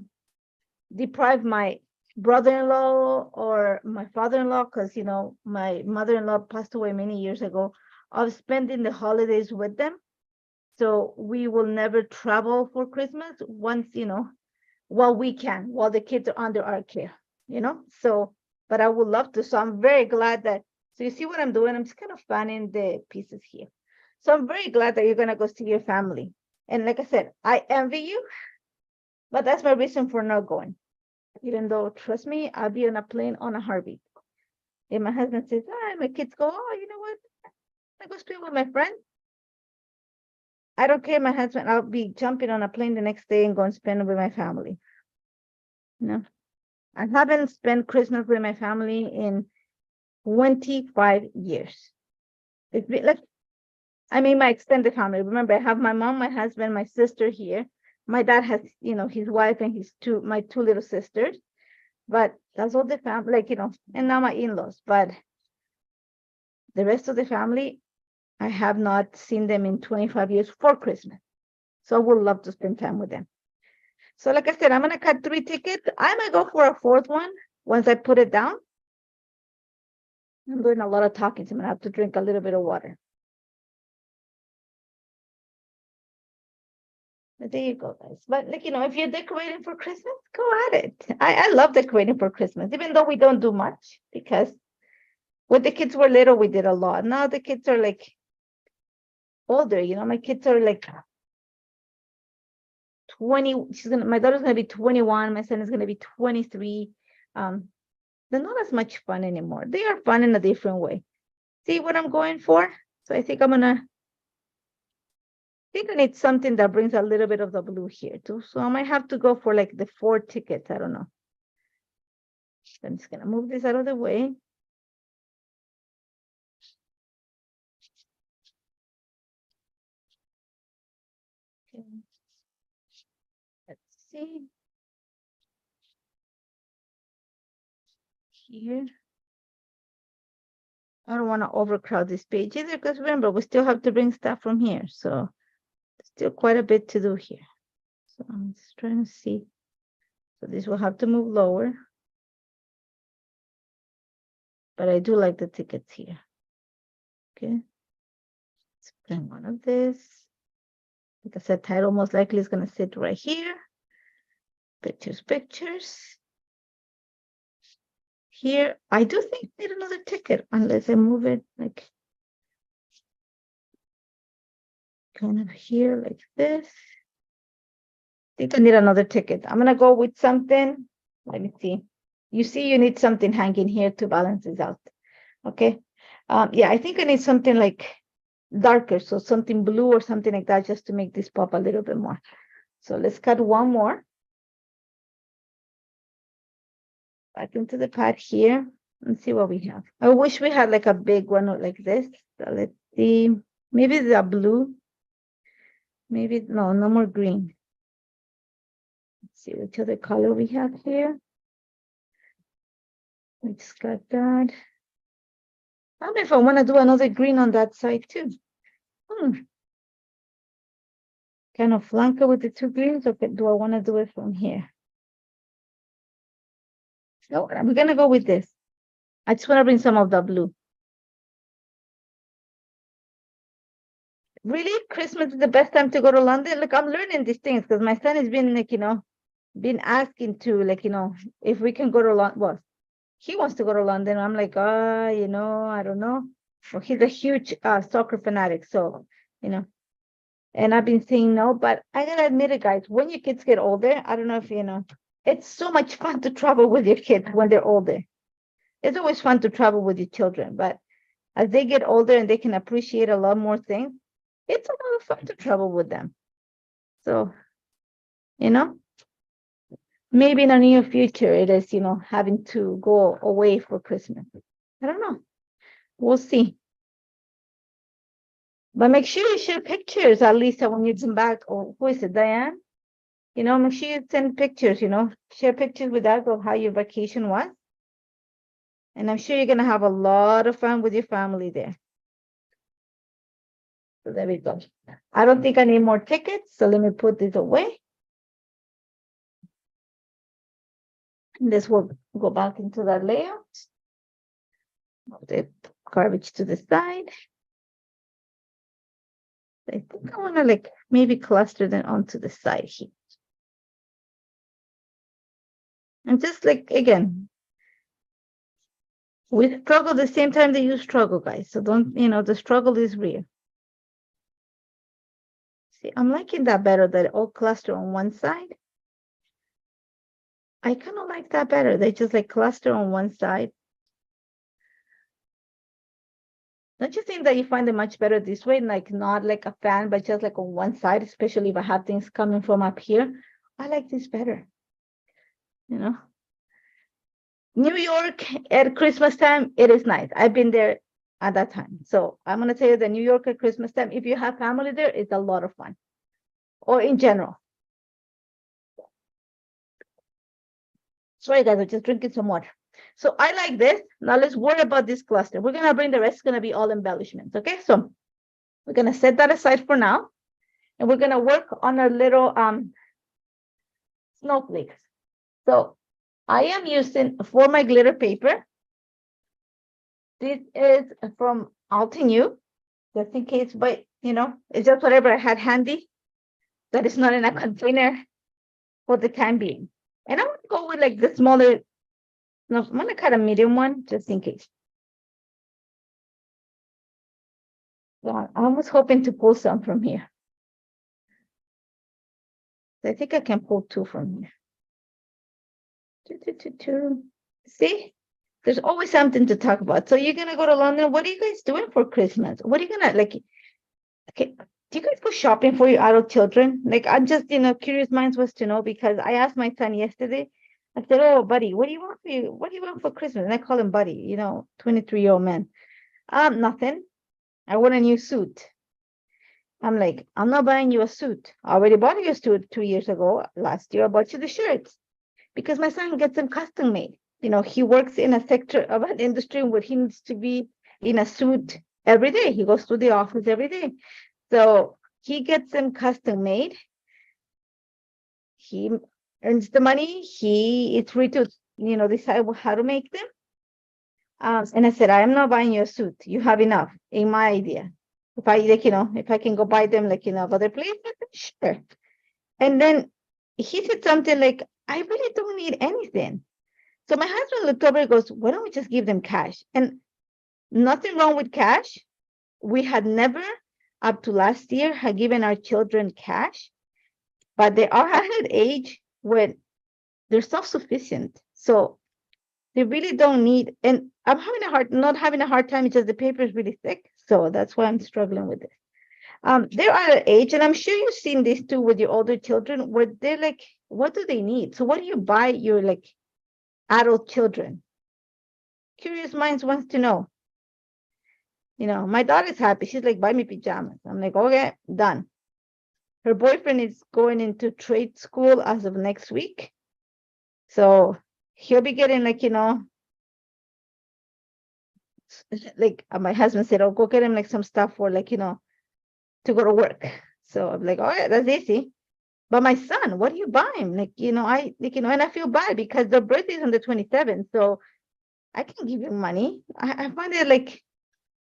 deprive my brother-in-law or my father-in-law, because my mother-in-law passed away many years ago, of spending the holidays with them. So we will never travel for Christmas once, while we can, while the kids are under our care, so, but I would love to. So I'm very glad that, so you see what I'm doing? I'm just kind of fanning the pieces here. So I'm very glad that you're going to go see your family. And like I said, I envy you, but that's my reason for not going. Even though, trust me, I'll be on a plane on a heartbeat. If my husband says, my kids go, you know what? I go spend with my friend. I don't care, my husband, I'll be jumping on a plane the next day and go and spend with my family. I haven't spent Christmas with my family in 25 years. It's been like, my extended family. Remember, I have my mom, my husband, my sister here. My dad has, his wife and my 2 little sisters. But that's all the family, and now my in-laws. But the rest of the family, I have not seen them in 25 years for Christmas. So I would love to spend time with them. So like I said, I'm going to cut 3 tickets. I might go for a 4th one once I put it down. I'm doing a lot of talking, so I'm gonna have to drink a little bit of water. But there you go, guys. But like, if you're decorating for Christmas, go at it. I love decorating for Christmas, even though we don't do much, because when the kids were little, we did a lot. Now the kids are like older, my kids are like 20. My daughter's gonna be 21, my son is gonna be 23. They're not as much fun anymore. They are fun in a different way. See what I'm going for? So I think I need something that brings a little bit of the blue here too. So I might have to go for like the 4 tickets. I don't know. I'm just gonna move this out of the way. Okay. Let's see. Here. I don't want to overcrowd this page either, because remember, we still have to bring stuff from here. So still quite a bit to do here. So I'm just trying to see. So this will have to move lower. But I do like the tickets here. Okay. Let's bring one of this. Like I said, title most likely is going to sit right here. Pictures. Here, I do think I need another ticket, unless I move it like kind of here like this. I think I need another ticket. I'm gonna go with something. Let me see. You see, you need something hanging here to balance this out. Okay. Yeah, I think I need something like darker, so something blue or something like that, just to make this pop a little bit more. So let's cut one more. Back into the pad here and see what we have. I wish we had like a big one like this. So let's see. Maybe the blue. Maybe no more green. Let's see which other color we have here. We just got that. I don't know if I want to do another green on that side too. Kind of flank it with the 2 greens, or do I want to do it from here? No, we're gonna go with this. I just want to bring some of the blue. Really, Christmas is the best time to go to London? Look, I'm learning these things because my son has been like, been asking to like, if we can go to London. Well, he wants to go to London. I'm like, I don't know. Well, he's a huge soccer fanatic, so, and I've been saying no, but I gotta admit it, guys, when your kids get older, I don't know if it's so much fun to travel with your kids when they're older. It's always fun to travel with your children, but as they get older and they can appreciate a lot more things, it's a lot of fun to travel with them. So, maybe in the near future, it is, having to go away for Christmas. I don't know. We'll see. But make sure you share pictures, at least when you come back. Or who is it, Diane? Make sure you send pictures, share pictures with us of how your vacation was. And I'm sure you're going to have a lot of fun with your family there. So there we go. I don't think I need more tickets, so let me put this away. And this will go back into that layout. Move the garbage to the side. I think I want to like maybe cluster them onto the side here. And just like, again, we struggle the same time that you struggle, guys. So don't, the struggle is real. See, I'm liking that better, that it all cluster on one side. I kind of like that better. They just like cluster on one side. Don't you think that you find it much better this way? Like not like a fan, but just like on one side, especially if I have things coming from up here. I like this better. New York at Christmas time, it is nice. I've been there at that time. So I'm going to tell you that New York at Christmas time, if you have family there, it's a lot of fun. Or in general. Sorry, guys, I'm just drinking some water. So I like this. Now let's worry about this cluster. We're going to bring the rest, going to be all embellishments. Okay, so we're going to set that aside for now. And we're going to work on our little snowflakes. So I am using, for my glitter paper, This is from Altenew, just in case, but it's just whatever I had handy that is not in a container for the time being. And I want to go with like the smaller, no, I'm gonna cut a medium one just in case. Yeah, I was hoping to pull some from here. I think I can pull 2 from here. Two. See, there's always something to talk about. So you're gonna go to London. What are you guys doing for Christmas? What are you gonna like? Okay, do you guys go shopping for your adult children? Like, I'm just curious minds was to know, because I asked my son yesterday. I said, "Oh, buddy, what do you want for Christmas?" And I call him buddy, 23-year-old man. Nothing. I want a new suit. I'm like, I'm not buying you a suit. I already bought you a suit 2 years ago. Last year, I bought you the shirts because my son gets them custom made. He works in a sector of an industry where he needs to be in a suit every day. He goes to the office every day. So he gets them custom made. He earns the money. He is free to, decide how to make them. And I said, I am not buying you a suit. You have enough in my idea. If I if I can go buy them other place, sure. And then he said something like, I really don't need anything. So my husband looked over and goes, why don't we just give them cash? And nothing wrong with cash. We had never, up to last year, had given our children cash, but they are at an age when they're self-sufficient. So they really don't need, and I'm not having a hard time, it's just the paper is really thick. So that's why I'm struggling with it. They're at an age, and I'm sure you've seen this too with your older children, where they're like, what do they need? So what do you buy your adult children? Curious minds wants to know. My daughter's happy. She's like, buy me pajamas. I'm like, okay, done. Her boyfriend is going into trade school as of next week. So he'll be getting my husband said, oh, go get him some stuff for to go to work. So I'm like, oh yeah, that's easy. But my son, what do you buy him? And I feel bad because their birthday is on the 27th. So I can give you money. I find it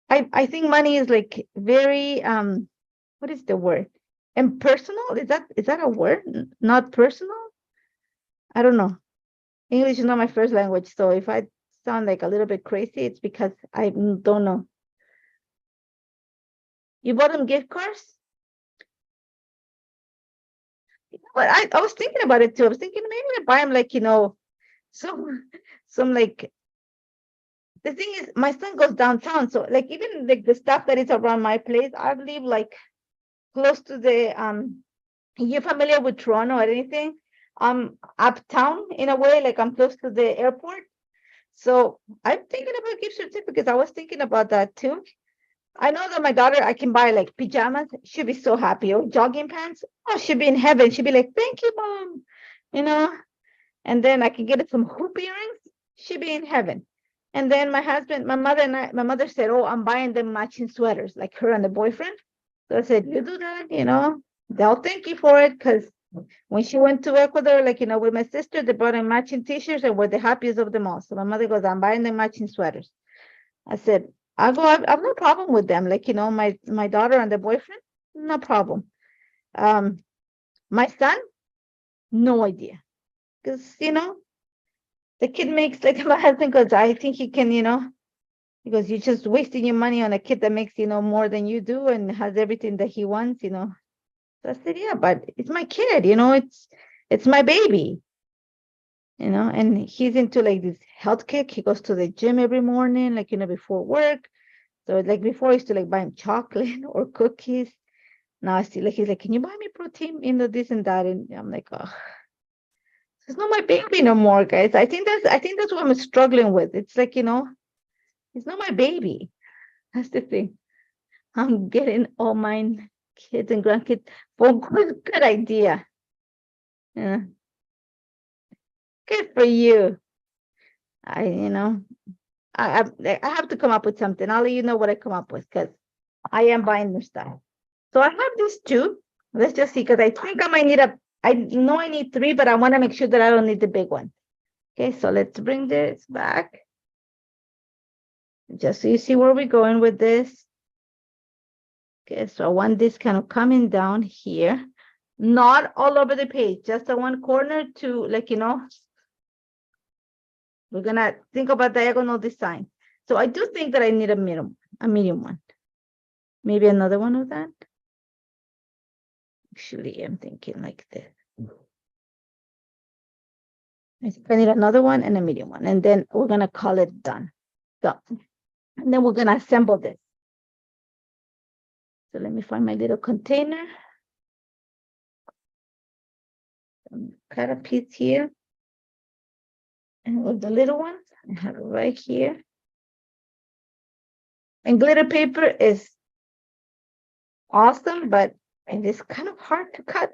I think money is very what is the word? Impersonal? Is that a word? Not personal? I don't know. English is not my first language, so if I sound a little bit crazy, it's because I don't know. You bought them gift cards? But I was thinking about it too. I was thinking maybe I buy them some the thing is my son goes downtown, so even the stuff that is around my place, I live close to the you're familiar with Toronto or anything? I'm uptown in a way, I'm close to the airport. So I'm thinking about gift certificates. I was thinking about that too. I know that my daughter, I can buy pajamas. She'll be so happy. Or jogging pants. Oh, she'll be in heaven. She'll be like, thank you, Mom. And then I can get her some hoop earrings. She'll be in heaven. And then my husband, my mother said, oh, I'm buying them matching sweaters, like her and the boyfriend. So I said, you do that, they'll thank you for it, because when she went to Ecuador, with my sister, they bought them matching t-shirts and were the happiest of them all. So my mother goes, I'm buying them matching sweaters. I said, I have no problem with them. My daughter and the boyfriend, no problem. My son, no idea. Because, the kid makes, my husband goes, I think he can, because you're just wasting your money on a kid that makes, more than you do and has everything that he wants, So I said, yeah, but it's my kid, it's my baby, and he's into this health kick. He goes to the gym every morning, before work. So before I used to buy him chocolate or cookies. Now I see he's like, can you buy me protein, this and that? And I'm like, oh, it's not my baby no more, guys. I think that's what I'm struggling with. It's it's not my baby. That's the thing. I'm getting all mine kids and grandkids for good idea. Yeah. Good for you. I have to come up with something. I'll let you know what I come up with, because I am buying new stuff. So I have these two. Let's just see, because I think I might need I know I need 3, but I want to make sure that I don't need the big one. Okay, so let's bring this back. Just so you see where we're going with this. Okay, so I want this kind of coming down here, not all over the page, just a one corner to, like, you know, we're gonna think about diagonal design. So I do think that I need a medium one. Maybe another one of that. Actually, I'm thinking like this. I think I need another one and a medium one, and then we're gonna call it done. So, and then we're gonna assemble this. So let me find my little container. Cut a piece here. And with the little one, I have it right here. And glitter paper is awesome, but it is kind of hard to cut.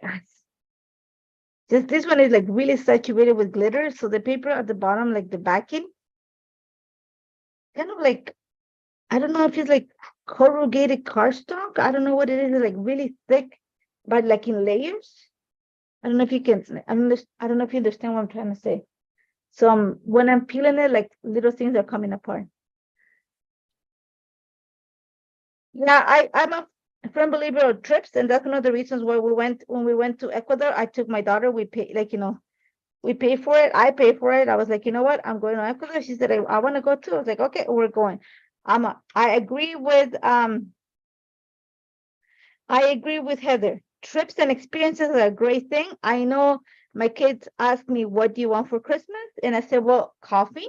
Just this one is like really saturated with glitter. So the paper at the bottom, like the backing, kind of like, I don't know if it's like corrugated cardstock. I don't know what it is, like really thick, but like in layers. I don't know if you can, I don't know if you understand what I'm trying to say. So when I'm peeling it, like little things are coming apart. Yeah, I'm a firm believer of trips, and that's one of the reasons why when we went to Ecuador, I took my daughter. We pay, like, you know, we pay for it. I pay for it. I was like, you know what? I'm going to Ecuador. She said, I want to go too. I was like, okay, we're going. I agree with Heather. Trips and experiences are a great thing. I know my kids ask me, what do you want for Christmas? And I said, well, coffee,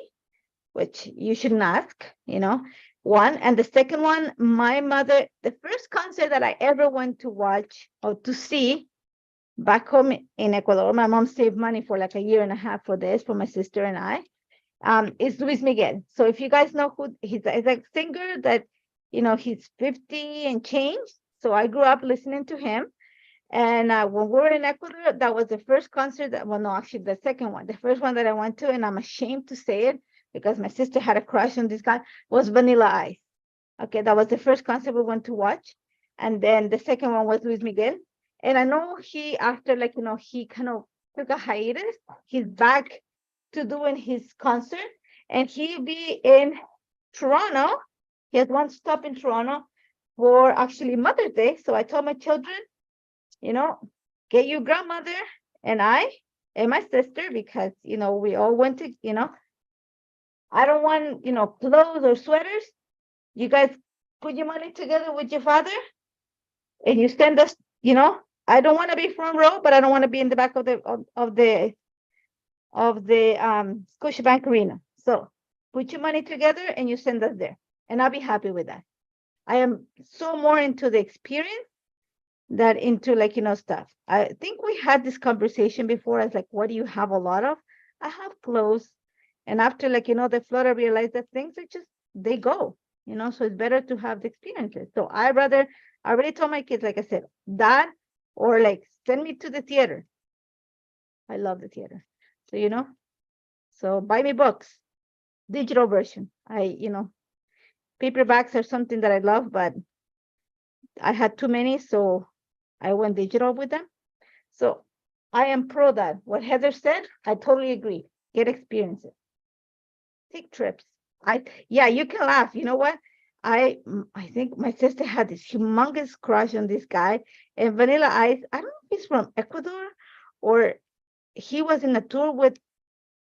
which you shouldn't ask, you know, one. And the second one, my mother, the first concert that I ever went to watch or to see back home in Ecuador, my mom saved money for like a year and a half for this, for my sister and I, is Luis Miguel. So if you guys know who he's a singer that, you know, he's 50 and change. So I grew up listening to him. And when we were in Ecuador, that was the first concert that, well, no, actually the second one. The first one that I went to, and I'm ashamed to say it because my sister had a crush on this guy, was Vanilla Ice. Okay, that was the first concert we went to watch. And then the second one was Luis Miguel. And I know he, after, like, you know, he kind of took a hiatus, he's back to doing his concert. And he'll be in Toronto. He has one stop in Toronto for actually Mother's Day. So I told my children, you know, get your grandmother and I and my sister, because, you know, we all went to, you know, I don't want, you know, clothes or sweaters. You guys put your money together with your father and you send us, you know, I don't want to be front row, but I don't want to be in the back of the Scotiabank Arena. So put your money together and you send us there, and I'll be happy with that. I am so more into the experience that into, like, you know, stuff. I think we had this conversation before. I was like, what do you have a lot of? I have clothes. And after, like, you know, the flood, I realized that things are just, they go, you know, so it's better to have the experiences. So I already told my kids, like I said, that, or like send me to the theater. I love the theater. So, you know, so buy me books, digital version. You know, paperbacks are something that I love, but I had too many, so I went digital with them. So I am pro that. What Heather said, I totally agree. Get experiences. Take trips. Yeah, you can laugh. You know what? I think my sister had this humongous crush on this guy. And Vanilla Ice, I don't know if he's from Ecuador or he was in a tour with,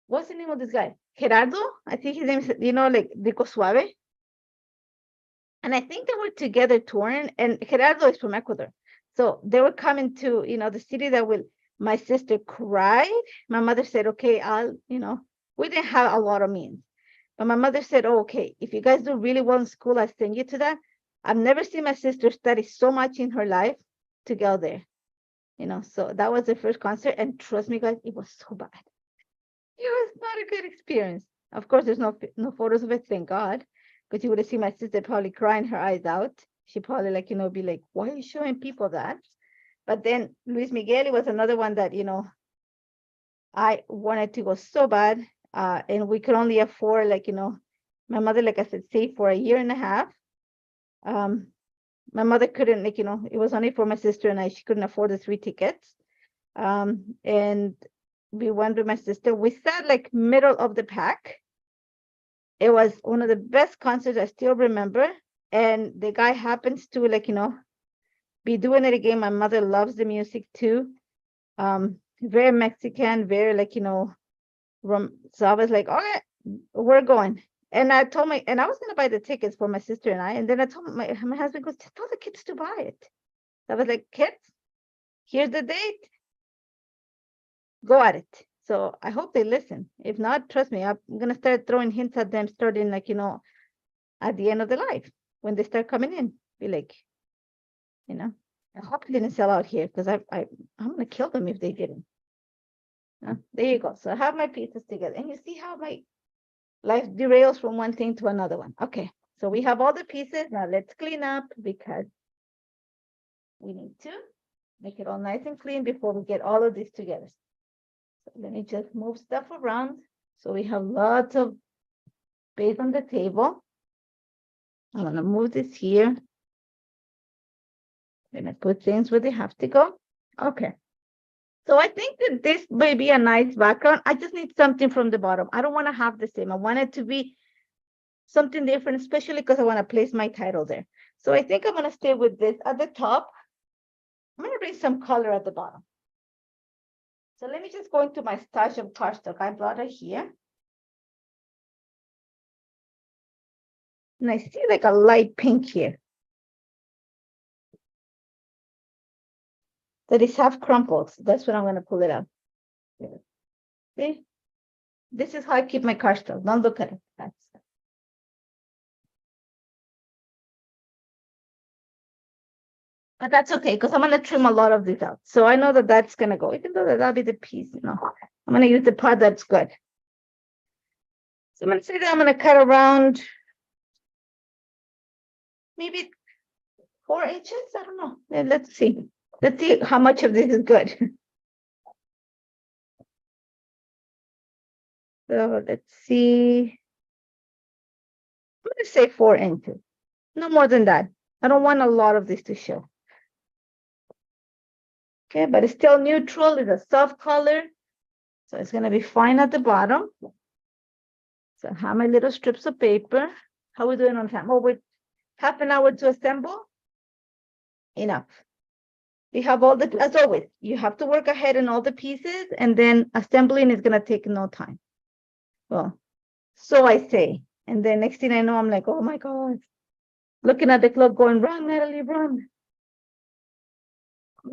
what's the name of this guy? Gerardo? I think his name is, you know, like Rico Suave. And I think they were together touring, and Gerardo is from Ecuador. So they were coming to, you know, the city that will, my sister cried. My mother said, okay, you know, we didn't have a lot of means. But my mother said, oh, okay, if you guys do really well in school, I'll send you to that. I've never seen my sister study so much in her life to go there. You know, so that was the first concert. And trust me, guys, it was so bad. It was not a good experience. Of course, there's no photos of it, thank God. Because you would have seen my sister probably crying her eyes out. She probably, like, you know, be like, why are you showing people that? But then Luis Miguel was another one that, you know, I wanted to go so bad. And we could only afford, like, you know, my mother, like I said, saved for a year and a half. My mother couldn't, like, you know, it was only for my sister and I. She couldn't afford the 3 tickets. And we went with my sister. We sat like middle of the pack. it was one of the best concerts I still remember. And the guy happens to be doing it again. My mother loves the music too. Very Mexican, very so I was like, all right, we're going. And I told and I was gonna buy the tickets for my sister and I. And then I told my husband goes, just tell the kids to buy it. I was like, kids, here's the date. Go at it. So I hope they listen. If not, trust me, I'm gonna start throwing hints at them starting at the end of the life when they start coming in. Be like, I hope it didn't sell out here because I'm gonna kill them if they didn't. There you go. So I have my pieces together, and you see how my life derails from one thing to another one. Okay, so we have all the pieces. Now let's clean up because we need to make it all nice and clean before we get all of this together. So let me just move stuff around. So we have lots of space on the table. I'm gonna move this here. I'm gonna put things where they have to go. Okay. So I think that this may be a nice background. I just need something from the bottom. I don't want to have the same. I want it to be something different, especially because I want to place my title there. So I think I'm going to stay with this at the top. I'm going to bring some color at the bottom. So let me just go into my stash of cardstock. I brought it here. And I see like a light pink here. That is half crumpled. That's what I'm going to pull it out. See? This is how I keep my cardstock. Don't look at it. But that's okay, because I'm going to trim a lot of this out. So I know that that's going to go, even though that'll be the piece, I'm going to use the part that's good. So I'm going to say that I'm going to cut around maybe 4 inches. I don't know. Let's see. Let's see how much of this is good. So let's see. I'm going to say 4 inches. No more than that. I don't want a lot of this to show. Okay, but it's still neutral. It's a soft color. So it's going to be fine at the bottom. So I have my little strips of paper. How are we doing on time? Oh, with half an hour to assemble? Enough. We have all the, as always, you have to work ahead in all the pieces, and then assembling is going to take no time. Well, so I say. And then next thing I know, I'm like, oh my God. Looking at the clock going, run, Nathalie, run.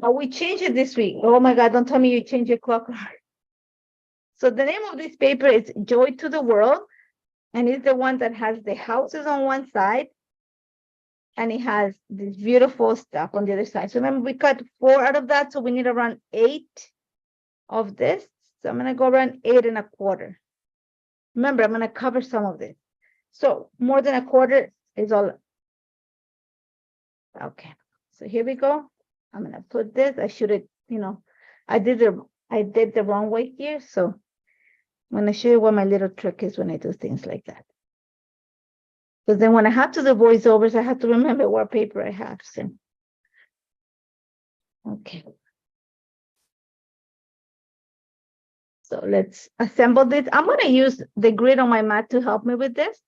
Oh, we changed it this week. Oh my God, don't tell me you changed your clock. So the name of this paper is Joy to the World. And it's the one that has the houses on one side. And it has this beautiful stuff on the other side. So remember, we cut 4 out of that. So we need around 8 of this. So I'm going to go around 8 1/4. Remember, I'm going to cover some of this. So more than 1/4 is all. Okay. So here we go. I'm going to put this. I should have, I did the wrong way here. So I'm going to show you what my little trick is when I do things like that. Because then when I have to do voiceovers, I have to remember what paper I have. So, okay. So let's assemble this. I'm going to use the grid on my mat to help me with this.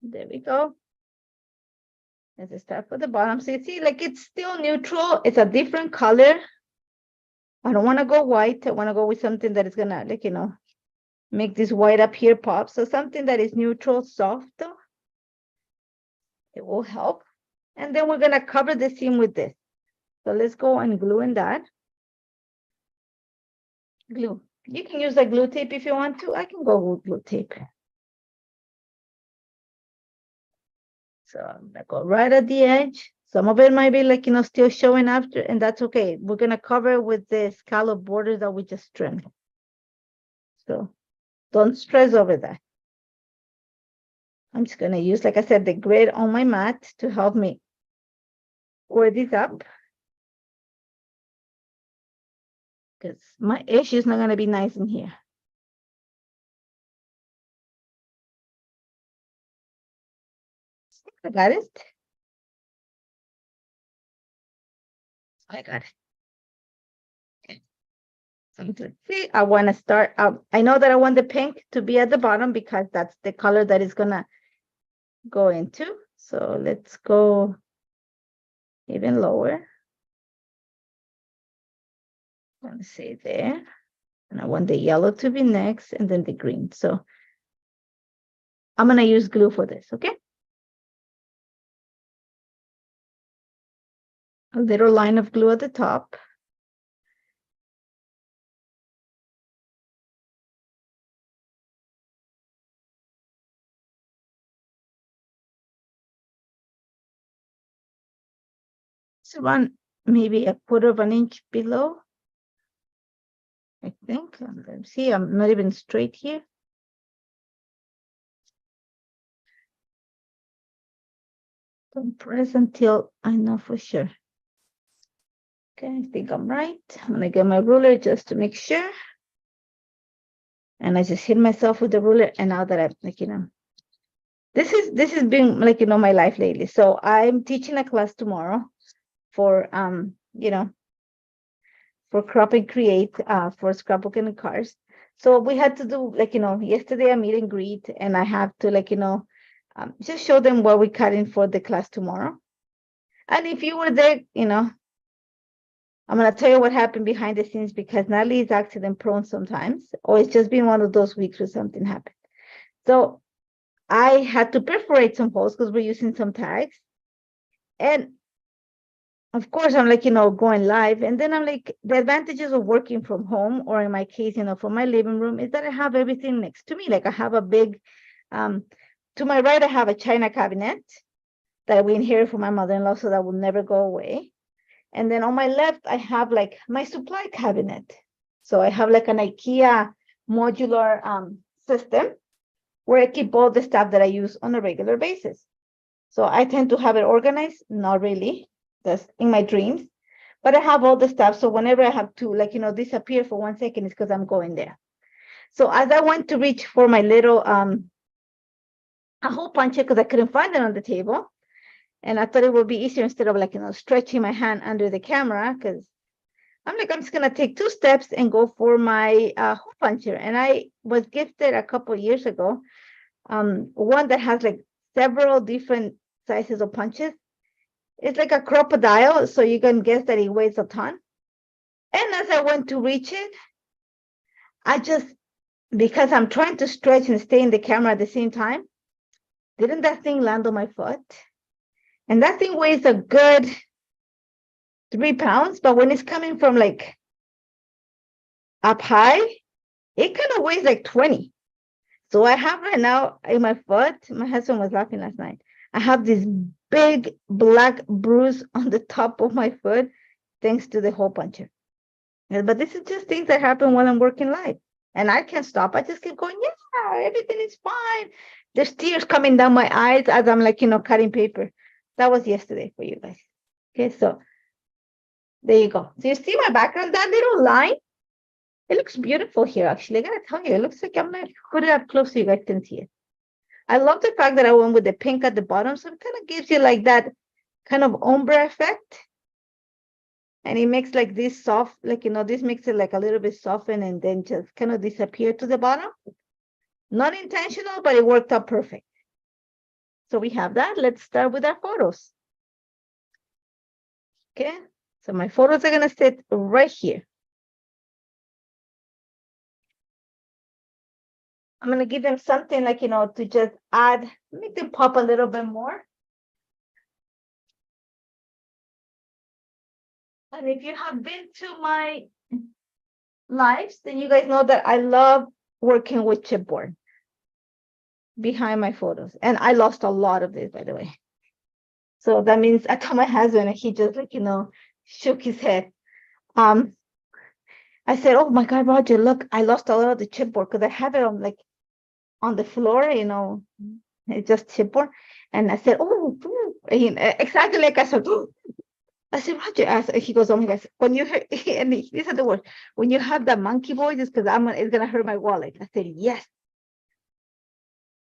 There we go. Let's start with the bottom. So you see, like it's still neutral. It's a different color. I don't want to go white. I want to go with something that is going to, make this white up here pop. So something that is neutral, soft. It will help. And then we're going to cover the seam with this. So let's go and glue in that. Glue. You can use a glue tape if you want to. I can go with glue tape. So I'm going to go right at the edge. Some of it might be still showing after, and that's okay. We're going to cover with the scallop borders that we just trimmed. So don't stress over that. I'm just going to use, like I said, the grid on my mat to help me square this up. Because my edge is not going to be nice in here. I got it. I got it. Okay. let's see, I want to start out. I know that I want the pink to be at the bottom because that's the color that is gonna go into. So let's go even lower. I'm gonna say there. And I want the yellow to be next and then the green. So I'm gonna use glue for this, okay? A little line of glue at the top. So around maybe a quarter of an inch below, I think. Let's see, I'm not even straight here. Don't press until I know for sure. Okay, I think I'm right. I'm gonna get my ruler just to make sure. And I just hit myself with the ruler, and now that I'm like, this has been like, my life lately. So I'm teaching a class tomorrow for for crop and create for scrapbooking and cars. So we had to do like, yesterday a meet and greet, and I have to like, just show them what we cut in for the class tomorrow. And if you were there, I'm gonna tell you what happened behind the scenes, because Nathalie is accident prone sometimes, or it's just been one of those weeks where something happened. So I had to perforate some holes because we're using some tags. And of course, I'm like, going live. And then I'm like, the advantages of working from home, or in my case, from my living room, is that I have everything next to me. Like I have a big, to my right, I have a china cabinet that we inherited from my mother-in-law, so that will never go away. And then on my left, I have like my supply cabinet. So I have like an IKEA modular system where I keep all the stuff that I use on a regular basis. So I tend to have it organized, not really, that's in my dreams, but I have all the stuff. So whenever I have to like, disappear for 1 second, it's because I'm going there. So as I went to reach for my little a hole puncher, because I couldn't find it on the table, and I thought it would be easier instead of like, stretching my hand under the camera, because I'm like, I'm just going to take 2 steps and go for my hole puncher. And I was gifted a couple of years ago, one that has like several different sizes of punches. It's like a crocodile, so you can guess that it weighs a ton. And as I went to reach it, because I'm trying to stretch and stay in the camera at the same time, didn't that thing land on my foot? And that thing weighs a good 3 pounds, but when it's coming from like up high, it kind of weighs like 20. So I have right now in my foot, my husband was laughing last night, I have this big black bruise on the top of my foot thanks to the hole puncher. But this is just things that happen while I'm working live. And I can't stop. I just keep going, yeah, everything is fine. There's tears coming down my eyes as I'm like, cutting paper. That was yesterday for you guys. Okay, so there you go. So you see my background, that little line? It looks beautiful here, actually. I gotta tell you, it looks like I'm gonna put it up close so you guys can see it. I love the fact that I went with the pink at the bottom, so it kind of gives you like that kind of ombre effect. And it makes like this soft, like, this makes it like a little bit soften and then just kind of disappear to the bottom. Not intentional, but it worked out perfect. So we have that. Let's start with our photos. Okay, so my photos are gonna sit right here. I'm gonna give them something like, to just add, make them pop a little bit more. And if you have been to my lives, then you guys know that I love working with chipboard behind my photos. And I lost a lot of this, by the way. So that means I told my husband, and he just like, shook his head. I said, oh my God, Roger, look, I lost a lot of the chipboard because I have it on the floor, it's just chipboard. And I said, oh, exactly like I said, I said, Roger, he goes, oh my gosh, when you hear, and these are the words, when you have the monkey voice, it's because it's going to hurt my wallet. I said, yes.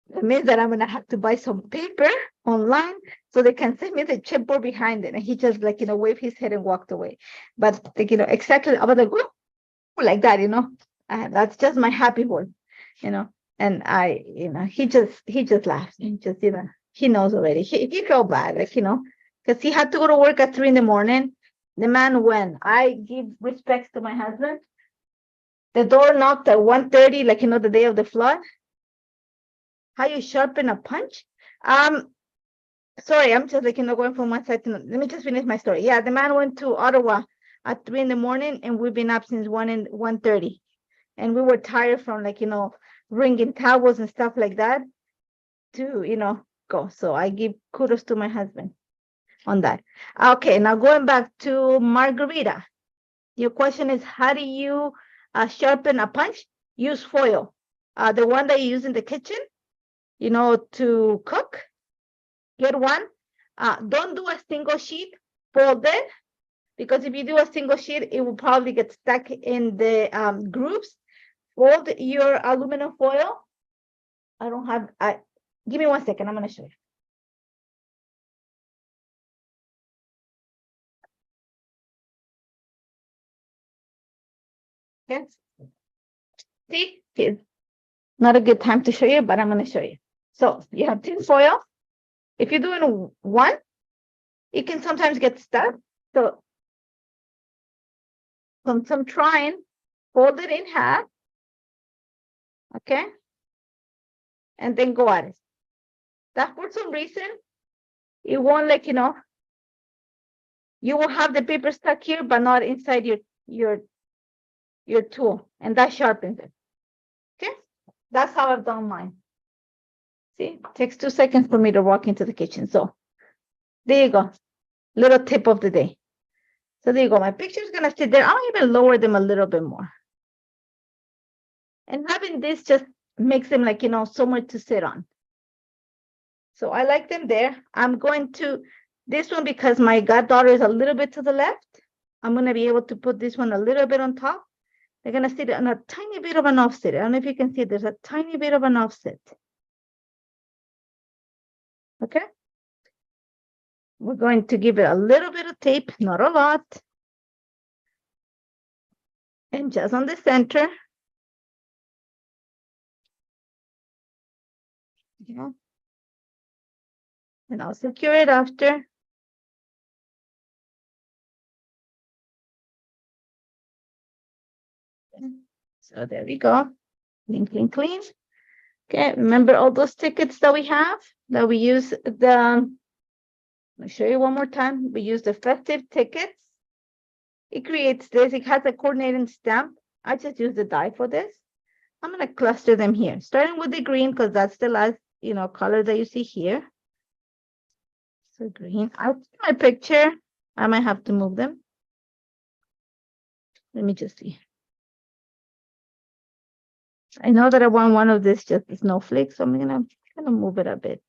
It means that I'm going to have to buy some paper online so they can send me the chipboard behind it. And he just like, waved his head and walked away. But like, exactly, I was like, whoop. like that, that's just my happy horse, and he just laughs and just, he knows already. He felt bad, like, because he had to go to work at 3 a.m. The man, when I give respects to my husband, the door knocked at 1:30, like, the day of the flood. How you sharpen a punch? Sorry, I'm just, like, going from one side to another. Let me just finish my story. Yeah, the man went to Ottawa at 3 a.m, and we've been up since 1:30. And we were tired from, like, wringing towels and stuff like that to, go. So I give kudos to my husband on that. Okay, now going back to Margarita. Your question is, how do you sharpen a punch? Use foil. The one that you use in the kitchen, to cook. Get one. Don't do a single sheet, fold it, because if you do a single sheet, it will probably get stuck in the grooves. Fold your aluminum foil. I don't have, give me 1 second, I'm gonna show you. Okay. See, it's not a good time to show you, but I'm gonna show you. So you have tin foil. If you're doing one, it can sometimes get stuck. So from some trying, fold it in half, okay? And then go at it. That for some reason, it won't, like, you will have the paper stuck here, but not inside your tool, and that sharpens it. Okay, that's how I've done mine. See, it takes 2 seconds for me to walk into the kitchen. So there you go, little tip of the day. So there you go, my picture's gonna sit there. I'll even lower them a little bit more. And having this just makes them, like, somewhere to sit on. So I like them there. I'm going to, this one, because my goddaughter is a little bit to the left, I'm gonna be able to put this one a little bit on top. They're gonna sit on a tiny bit of an offset. I don't know if you can see it. There's a tiny bit of an offset. Okay. We're going to give it a little bit of tape, not a lot. And just on the center. Yeah. And I'll secure it after. So there we go. Clean, clean, clean. Okay, remember all those tickets that we have, that we use I'll show you one more time. We use the festive tickets. It creates this. It has a coordinating stamp. I just use the die for this. I'm going to cluster them here, starting with the green, because that's the last, color that you see here. So green. I'll see my picture. I might have to move them. Let me just see. I know that I want one of this just a snowflake, so I'm gonna move it a bit.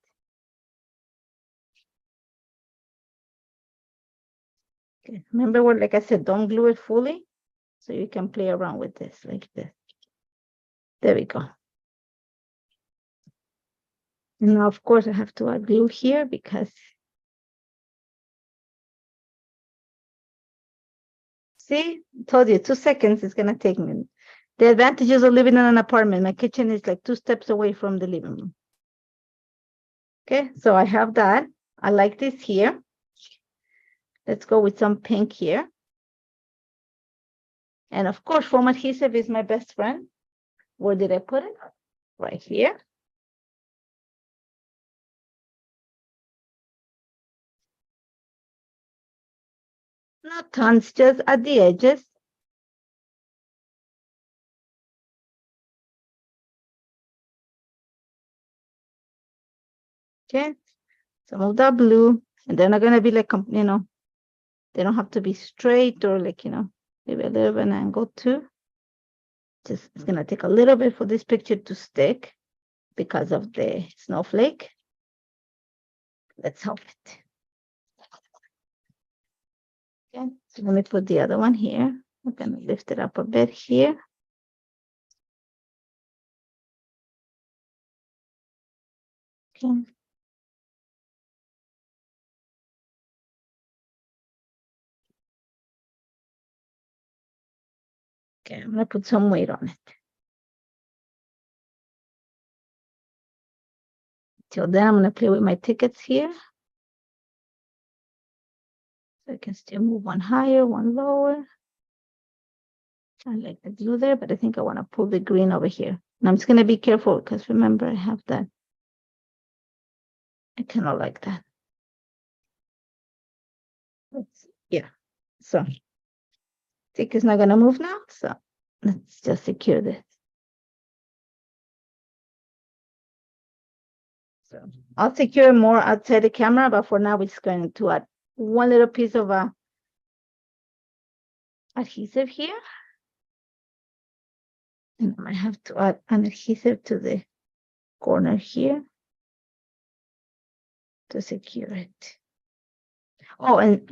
Okay. Remember what, like I said, don't glue it fully, so you can play around with this like this. There we go. And now, of course, I have to add glue here because, see, told you 2 seconds it's gonna take me. The advantages of living in an apartment. My kitchen is like 2 steps away from the living room. Okay, so I have that. I like this here. Let's go with some pink here. And of course, foam adhesive is my best friend. Where did I put it? Right here. Not tons, just at the edges. Okay, some of that blue, and they're not gonna be like, they don't have to be straight or like, maybe a little bit of an angle too. Just, it's gonna take a little bit for this picture to stick because of the snowflake. Let's hope it. Okay, so let me put the other one here. I'm gonna lift it up a bit here. Okay. Okay, I'm gonna put some weight on it. Till then, I'm gonna play with my tickets here. So I can still move one higher, one lower. I like the blue there, but I think I want to pull the green over here. And I'm just gonna be careful because remember I have that. I kind of like that. Let's see. Yeah. So ticket's not gonna move now. So let's just secure this. So I'll secure more outside the camera, but for now we're just going to add one little piece of adhesive here. And I might have to add an adhesive to the corner here to secure it. Oh, and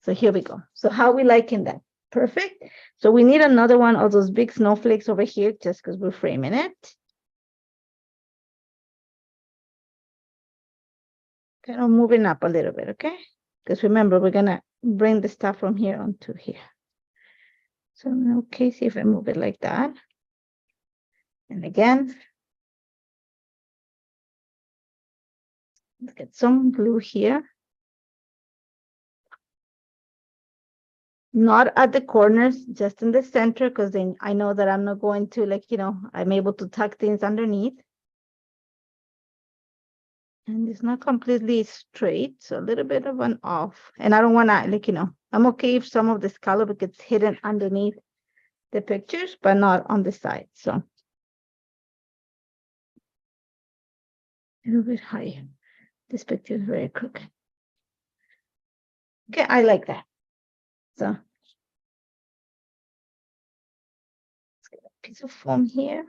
so here we go. So how we liking that? Perfect. So we need another one of those big snowflakes over here just because we're framing it. Kind of moving up a little bit, okay? Because remember, we're gonna bring the stuff from here onto here. So okay, see if I move it like that. And again, let's get some glue here. Not at the corners, just in the center, because then I know that I'm not going to I'm able to tuck things underneath. And it's not completely straight, so a little bit of an off. And I don't want to, I'm okay if some of the scallop gets hidden underneath the pictures, but not on the side. So a little bit higher. This picture is very crooked. Okay, I like that. So let's get a piece of foam here.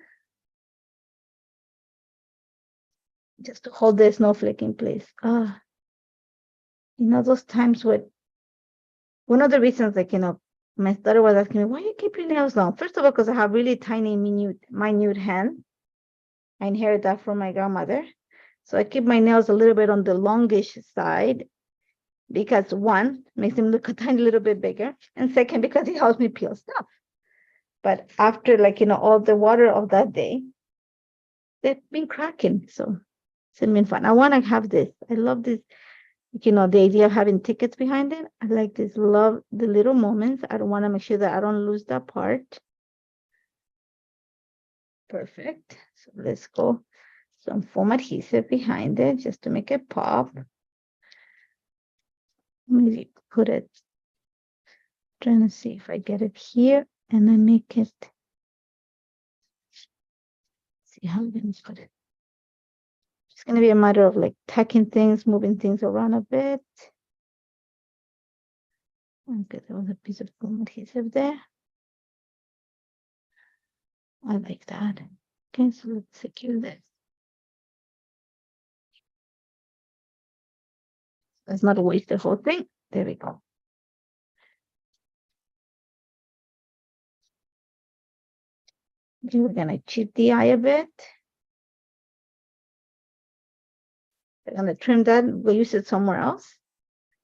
Just to hold the snowflake in place. Those times when one of the reasons, my daughter was asking me, why you keep your nails long? First of all, because I have really tiny, minute hands. I inherited that from my grandmother. So I keep my nails a little bit on the longish side because one, makes them look a tiny little bit bigger. And second, because it helps me peel stuff. But after all the water of that day, they've been cracking. So it's been fun. I want to have this. I love this, the idea of having tickets behind it. I like this, love the little moments. I don't want to make sure that I don't lose that part. Perfect. So let's go some foam adhesive behind it just to make it pop. Maybe put it, trying to see if I get it here and then make it. See how I'm going to put it. It's going to be a matter of tucking things, moving things around a bit. Okay, there was a piece of foam adhesive there. I like that. Okay, so let's secure this. Let's not waste the whole thing. There we go. Okay, we're gonna chip the eye a bit. We're gonna trim that. We'll use it somewhere else.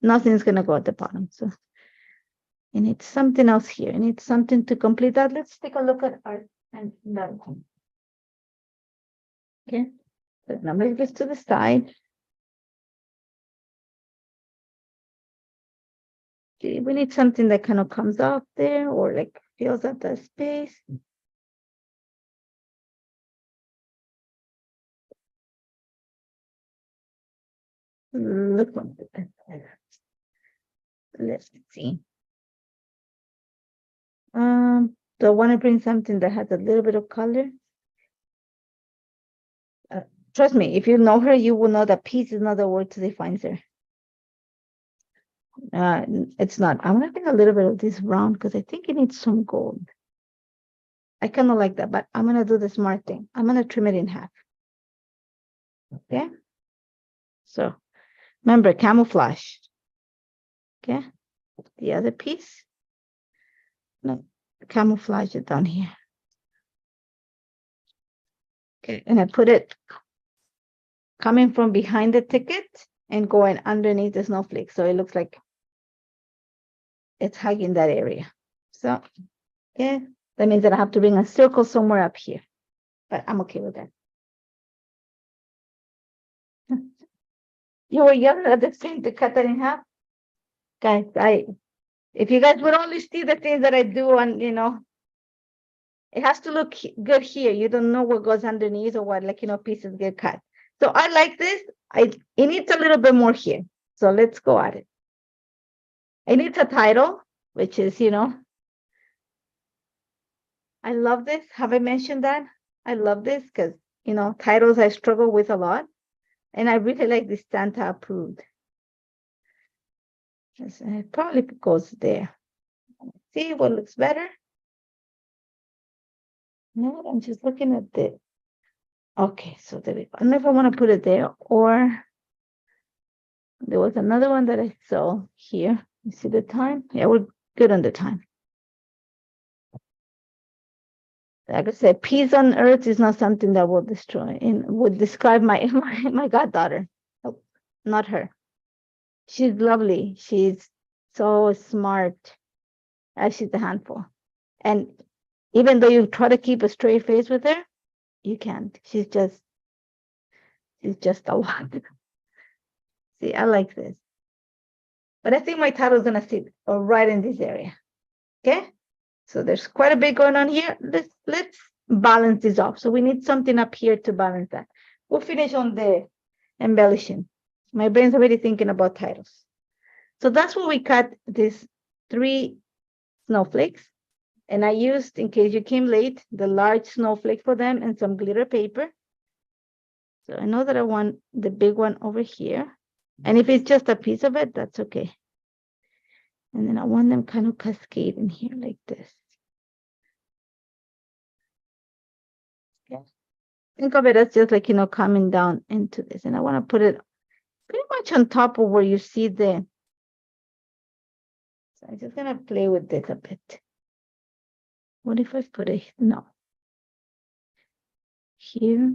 Nothing's gonna go at the bottom. So you need something else here. You need something to complete that. Let's take a look at our and that one. Okay, so now move this to the side. Okay, we need something that kind of comes out there or fills up that space. Look what let's see. Do I want to bring something that has a little bit of color? Trust me, if you know her, you will know that peace is not the word to define her. It's not. I'm gonna bring a little bit of this brown because I think it needs some gold. I kind of like that, but I'm gonna do the smart thing. I'm gonna trim it in half. Okay. So remember, camouflage. Okay. The other piece. No, camouflage it down here. Okay, and I put it coming from behind the ticket and going underneath the snowflake. So it looks like it's hugging that area. So, yeah, That means that I have to bring a circle somewhere up here, but I'm okay with that. You were yelling at the thing to cut that in half? Guys, if you guys would only see the things that I do on, it has to look good here. You don't know what goes underneath or what, pieces get cut. So I like this. It needs a little bit more here. So let's go at it. It needs a title, which is, I love this. Have I mentioned that? I love this because, titles I struggle with a lot. And I really like this Santa approved. It probably goes there. See what looks better? No, I'm just looking at the. Okay, so there we go. I don't know if I want to put it there or there was another one that I saw here. You see the time? Yeah, we're good on the time. Like I said, peace on earth is not something that will destroy and would describe my goddaughter. Oh, not her. She's lovely. She's so smart. She's a handful. And even though you try to keep a straight face with her, you can't. She's just a lot. See, I like this. But I think my title is gonna sit right in this area. Okay. So there's quite a bit going on here. Let's balance this off. So we need something up here to balance that. We'll finish on the embellishing. My brain's already thinking about titles. So that's where we cut these 3 snowflakes. And I used, in case you came late, the large snowflake for them and some glitter paper. So I know that I want the big one over here. And if it's just a piece of it, that's okay. And then I want them kind of cascade in here like this. Okay. Think of it as just like, coming down into this. And I want to put it pretty much on top of where you see the. So I'm just going to play with this a bit. What if I put it? No. Here.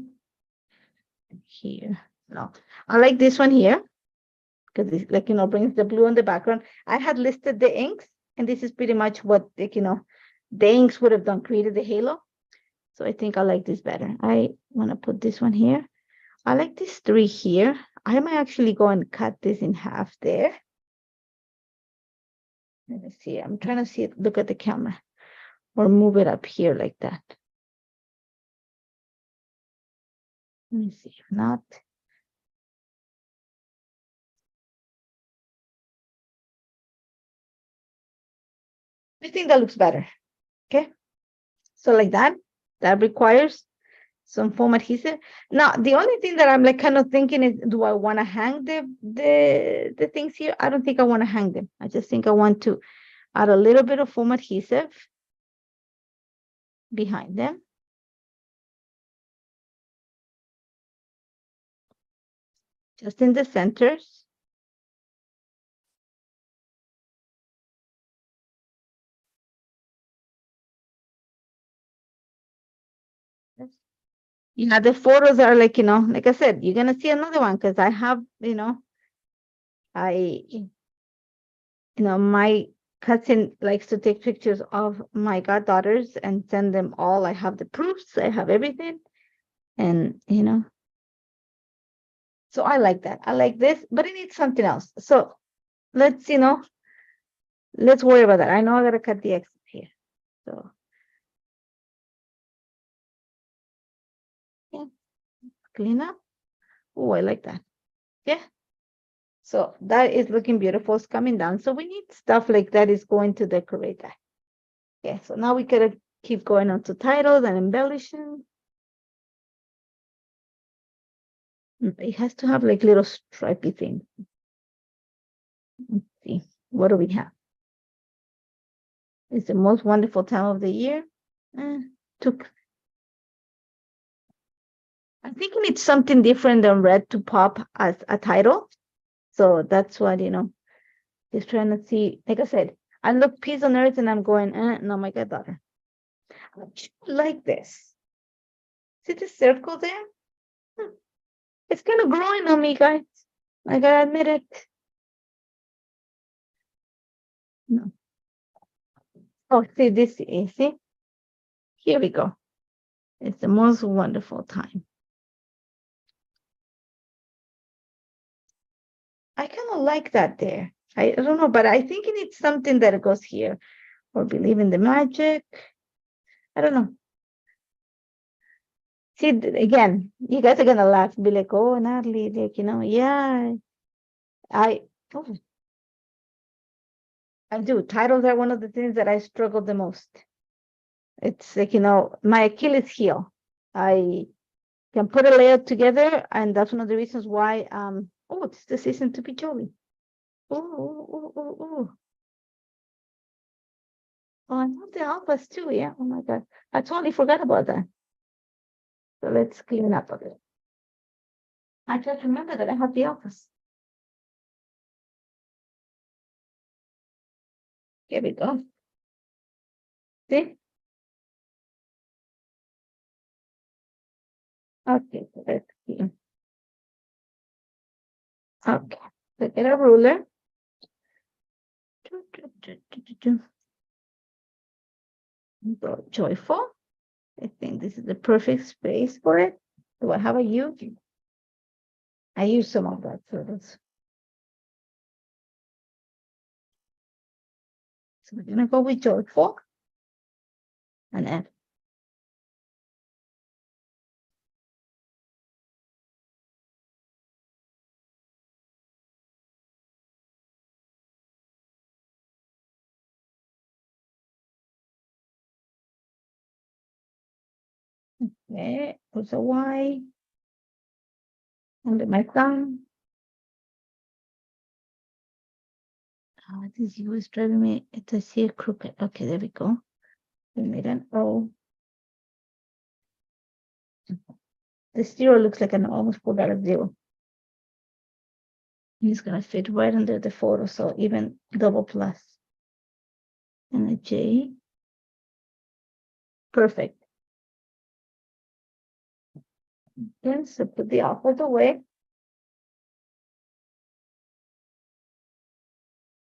Here. No. I like this one here. Because it's like, brings the blue on the background. I had listed the inks, and this is pretty much what, the inks would have done, created the halo. So I think I like this better. I want to put this one here. I like these 3 here. I might actually go and cut this in half there. Let me see. I'm trying to see it, look at the camera, or move it up here like that. Let me see. If not. I think that looks better. Okay. So like that requires some foam adhesive. Now, the only thing that I'm kind of thinking is, do I want to hang the things here? I don't think I want to hang them. I just think I want to add a little bit of foam adhesive behind them. Just in the centers. Yeah, the photos are like I said, you're going to see another one because I have, my cousin likes to take pictures of my goddaughters and send them all. I have the proofs, I have everything. And, so I like that. I like this, but it needs something else. So let's, let's worry about that. I know I got to cut the excess here. So, yeah, clean up. Oh, I like that. Yeah. So that is looking beautiful. It's coming down. So we need stuff like that is going to decorate that. Okay, so now we gotta keep going on to titles and embellishing. It has to have like little stripy things. Let's see, what do we have? It's the most wonderful time of the year. I'm thinking it's something different than red to pop as a title. So that's what, just trying to see. Like I said, I look peace on earth and I'm going, no, my goddaughter. I like this. See the circle there? It's kind of growing on me, guys. I gotta admit it. No. Oh, see this, see? Here we go. It's the most wonderful time. I kind of like that there. I don't know, but I think it needs something that goes here. Or believe in the magic. I don't know. See, again, you guys are gonna laugh, be like, oh, Natalie, like, yeah. I do. Titles are one of the things that I struggle the most. It's like, my Achilles heel. I can put a layout together, and that's one of the reasons why it's the season to be jolly. Oh, I love the alphas too, yeah. Oh my god. I totally forgot about that. So let's clean up a bit. I just remember that I have the alphas. Here we go. See? Okay, so let's see. Okay, so get a ruler. Go joyful. I think this is the perfect space for it. Do I have a U? I use some of that for this. So we're gonna go with joyful and F. Okay, put a Y under my thumb. This U is driving me. It's a C crooked. Okay, there we go. We made an O. The 0 looks like an almost pulled out of 0. It's gonna fit right under the photo, so even double plus. And a J. Perfect. Then so put the alphas away.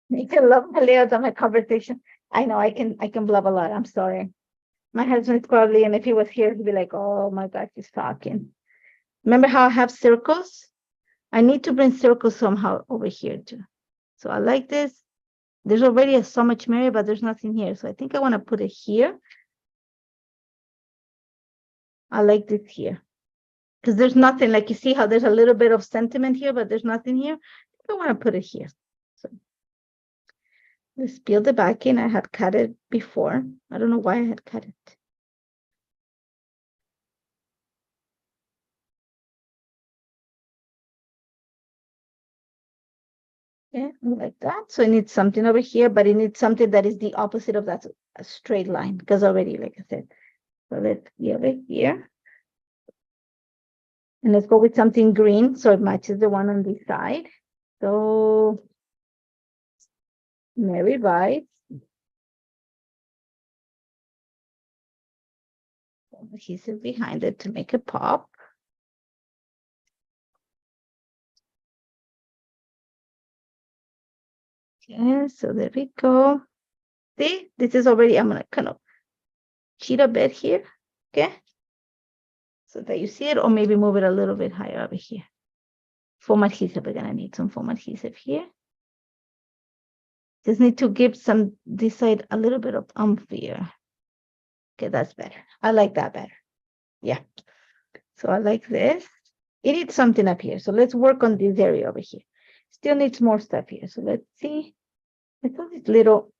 You can love my layouts on my conversation. I know I can blab a lot. I'm sorry. My husband's probably, and if he was here, he'd be like, oh my God, he's talking. Remember how I have circles? I need to bring circles somehow over here too. So I like this. There's already a so much Mary, but there's nothing here. So I think I want to put it here. I like this here. Because there's nothing, like you see how there's a little bit of sentiment here, but there's nothing here. I want to put it here. So let's peel the backing. I had cut it before. I don't know why I had cut it. Yeah, like that. So it needs something over here, but it needs something that is the opposite of that, a straight line, because already, like I said. So let's give it here. And let's go with something green so it matches the one on this side. So Mary Vice. Adhesive behind it to make it pop. Okay, so there we go. See, this is already, I'm gonna kind of cheat a bit here, okay? So that you see it, or maybe move it a little bit higher over here. Foam adhesive, we're gonna need some foam adhesive here. Just need to give some, this side a little bit of oomph here. Okay, that's better. I like that better. Yeah. So I like this. It needs something up here. So let's work on this area over here. Still needs more stuff here. So let's see. Let's do this little.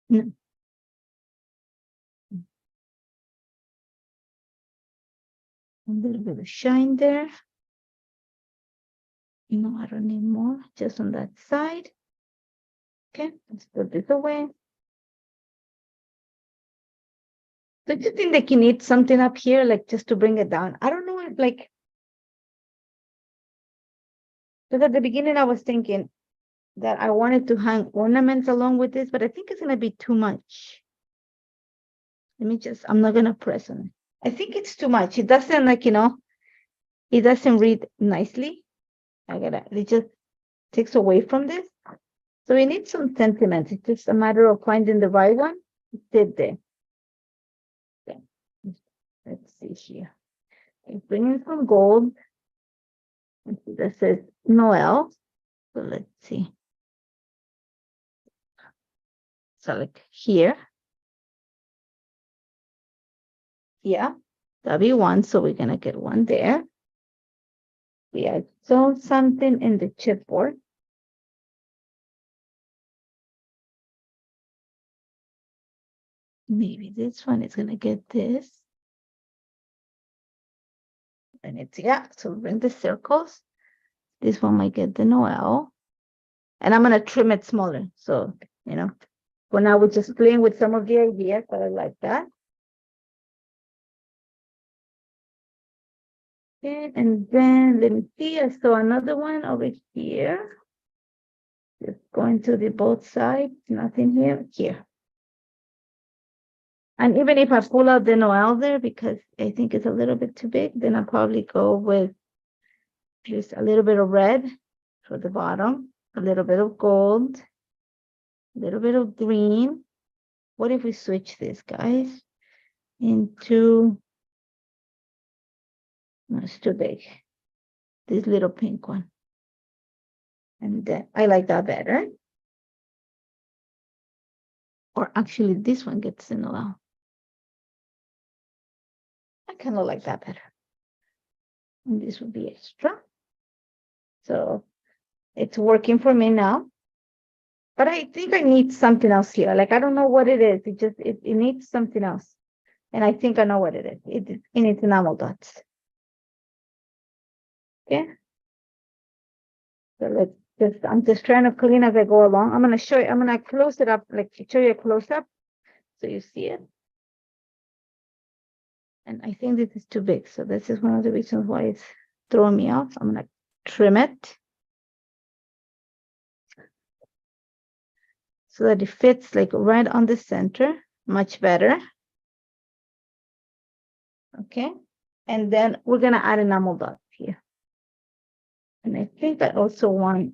No. A little bit of shine there. No, I don't need more. Just on that side. Okay, let's put this away. Don't you think that you need something up here, like just to bring it down? I don't know if like, because at the beginning I was thinking that I wanted to hang ornaments along with this, but I think it's gonna be too much. Let me just, I'm not gonna press on it. I think it's too much. It doesn't like, it doesn't read nicely. It just takes away from this. So we need some sentiments. It's just a matter of finding the right one. Sit there. Okay. Let's see here. Bring in some gold. That says Noel. So let's see. So like here. Yeah, that'll be one. So we're gonna get one there. Yeah, so something in the chipboard. Maybe this one is gonna get this. And it's, yeah, so bring the circles. This one might get the Noel. And I'm gonna trim it smaller. So, you know, for now we're just playing with some of the ideas, but I like that. Okay, and then let me see, I saw another one over here. Just going to the both sides, nothing here, here. And even if I pull out the Noel there, because I think it's a little bit too big, then I'll probably go with just a little bit of red for the bottom, a little bit of gold, a little bit of green. What if we switch this, guys, into, no, it's too big, this little pink one. And I like that better. Or actually, this one gets the Noel. I kind of like that better. And this would be extra. So it's working for me now. But I think I need something else here. Like, I don't know what it is. It needs something else. And I think I know what it is. It needs enamel dots. Okay. So I'm just trying to clean as I go along. I'm going to show you, I'm going to close it up, like show you a close up so you see it. And I think this is too big. So this is one of the reasons why it's throwing me off. I'm going to trim it so that it fits like right on the center, much better. Okay. And then we're going to add enamel dots here. And I think I also want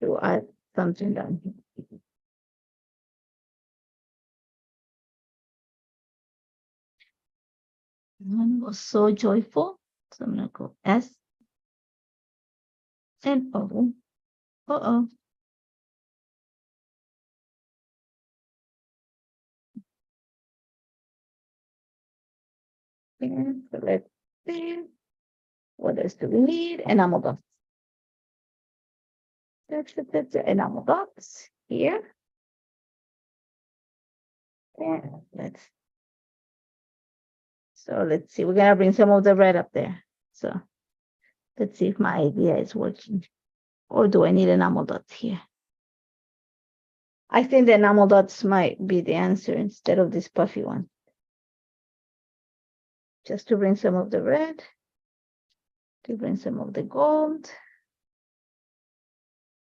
to add something down here. One was so joyful. So I'm going to go S and O. Uh-oh. And so let's see. What else do we need? Enamel dots. That's the enamel dots here. And let's see. We're gonna bring some of the red up there. So let's see if my idea is working. Or do I need enamel dots here? I think the enamel dots might be the answer instead of this puffy one. Just to bring some of the red, to bring some of the gold.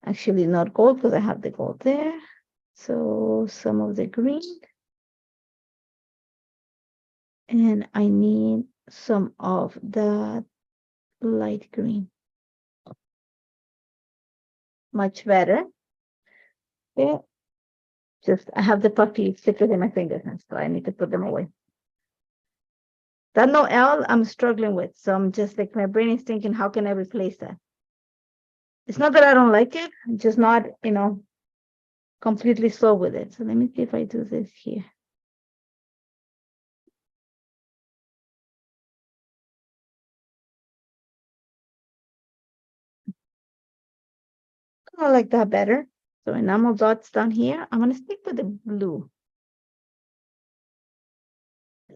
Actually, not gold because I have the gold there. So some of the green. And I need some of that light green. Much better. Okay. I have the puffy stickers in my fingers, and so I need to put them away. That Noel I'm struggling with. So I'm just like, my brain is thinking, how can I replace that? It's not that I don't like it. I'm just not, completely slow with it. So let me see if I do this here. I like that better. So enamel dots down here. I'm going to stick with the blue.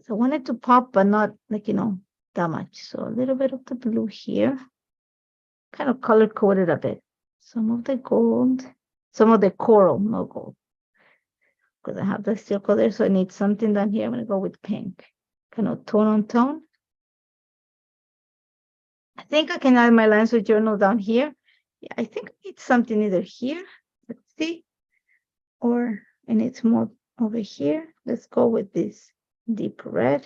So I want it to pop, but not like, that much. So a little bit of the blue here. Kind of color coded a bit. Some of the gold. Some of the coral, no gold. Because I have the circle there, so I need something down here. I'm going to go with pink. Kind of tone on tone. I think I can add my lines with journal down here. Yeah, I think I need something either here. Let's see. Or I need more over here. Let's go with this deep red.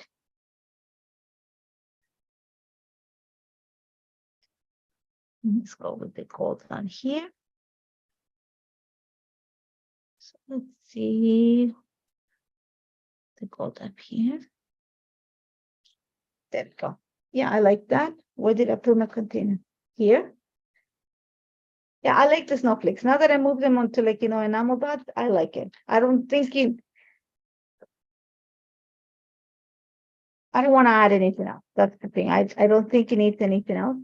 Let's go with the gold down here. So let's see the gold up here. There we go. Yeah, I like that. Where did I put my container? Here. Yeah, I like the snowflakes. Now that I move them onto like, enamel dots, I like it. I don't want to add anything else. That's the thing. I don't think it needs anything else.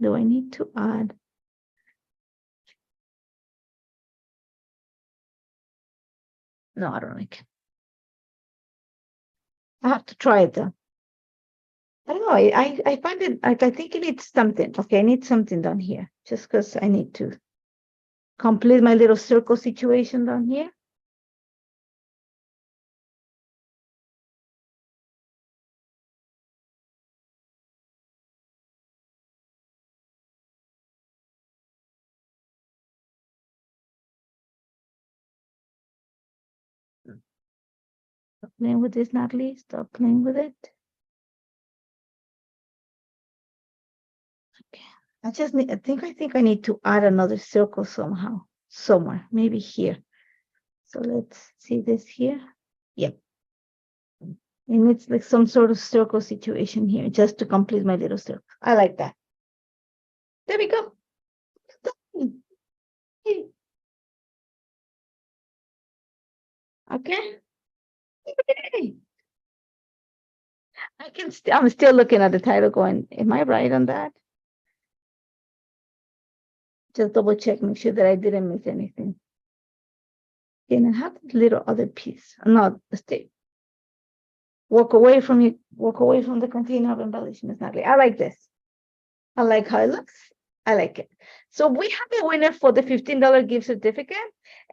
Do I need to add? No, I don't like it. I have to try it though. I don't know. I find it like I think it needs something. Okay, I need something down here just because I need to complete my little circle situation down here. Stop playing with this, Nathalie. Stop playing with it. Okay. I think I need to add another circle somehow, somewhere, maybe here. So let's see this here. Yep. And it's like some sort of circle situation here, just to complete my little circle. I like that. There we go. Okay. I'm still looking at the title going, am I right on that? Just double check, make sure that I didn't miss anything. And I have this little other piece. No, stay. Walk away from the container of embellishments, Natalie. I like this. I like how it looks. I like it. So we have a winner for the $15 gift certificate,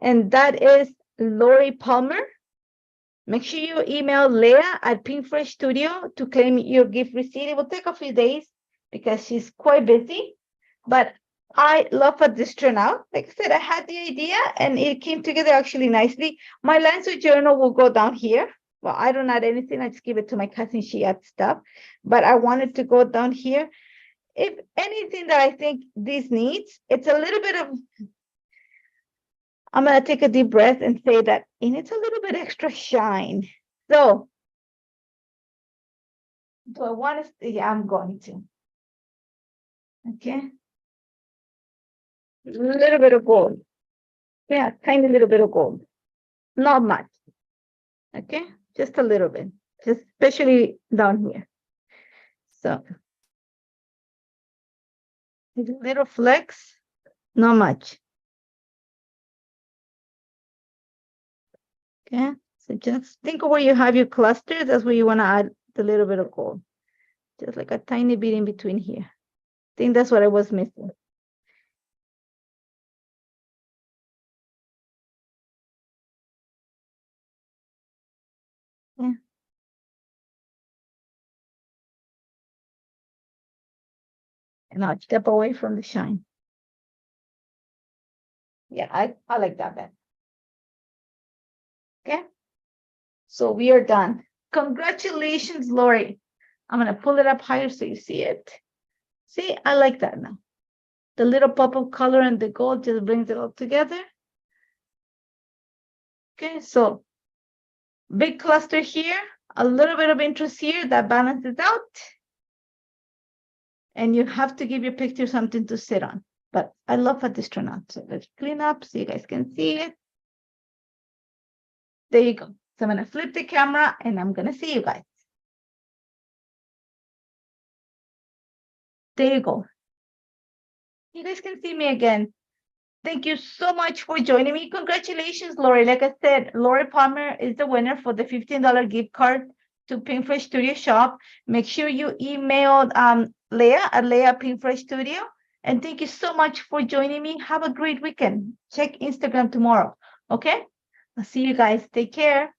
and that is Lori Palmer. Make sure you email Leah at Pink Fresh Studio to claim your gift receipt. It will take a few days because she's quite busy, but I love how this turned out. Like I said, I had the idea and it came together actually nicely. My Lancer journal will go down here. Well, I don't add anything. I just give it to my cousin. She adds stuff, but I wanted to go down here. If anything that I think this needs, it's a little bit of, I'm going to take a deep breath and say that it needs a little bit extra shine. So, do I want to? Yeah, I'm going to. Okay. A little bit of gold. Yeah, tiny little bit of gold. Not much. Okay, just a little bit, just especially down here. So, little flecks, not much. Okay, so just think of where you have your cluster. That's where you want to add the little bit of gold. Just like a tiny bit in between here. I think that's what I was missing. Yeah. And I'll step away from the shine. Yeah, I like that better. Okay. So we are done. Congratulations, Lori. I'm going to pull it up higher so you see it. See, I like that now. The little pop of color and the gold just brings it all together. Okay, so big cluster here, a little bit of interest here that balances out. And you have to give your picture something to sit on. But I love how this turned out. So let's clean up so you guys can see it. There you go. So I'm going to flip the camera and I'm going to see you guys. There you go. You guys can see me again. Thank you so much for joining me. Congratulations, Lori. Like I said, Lori Palmer is the winner for the $15 gift card to Pink Fresh Studio Shop. Make sure you emailed Leah at Leah Pink Fresh Studio. And thank you so much for joining me. Have a great weekend. Check Instagram tomorrow. Okay? I'll see you guys. Take care.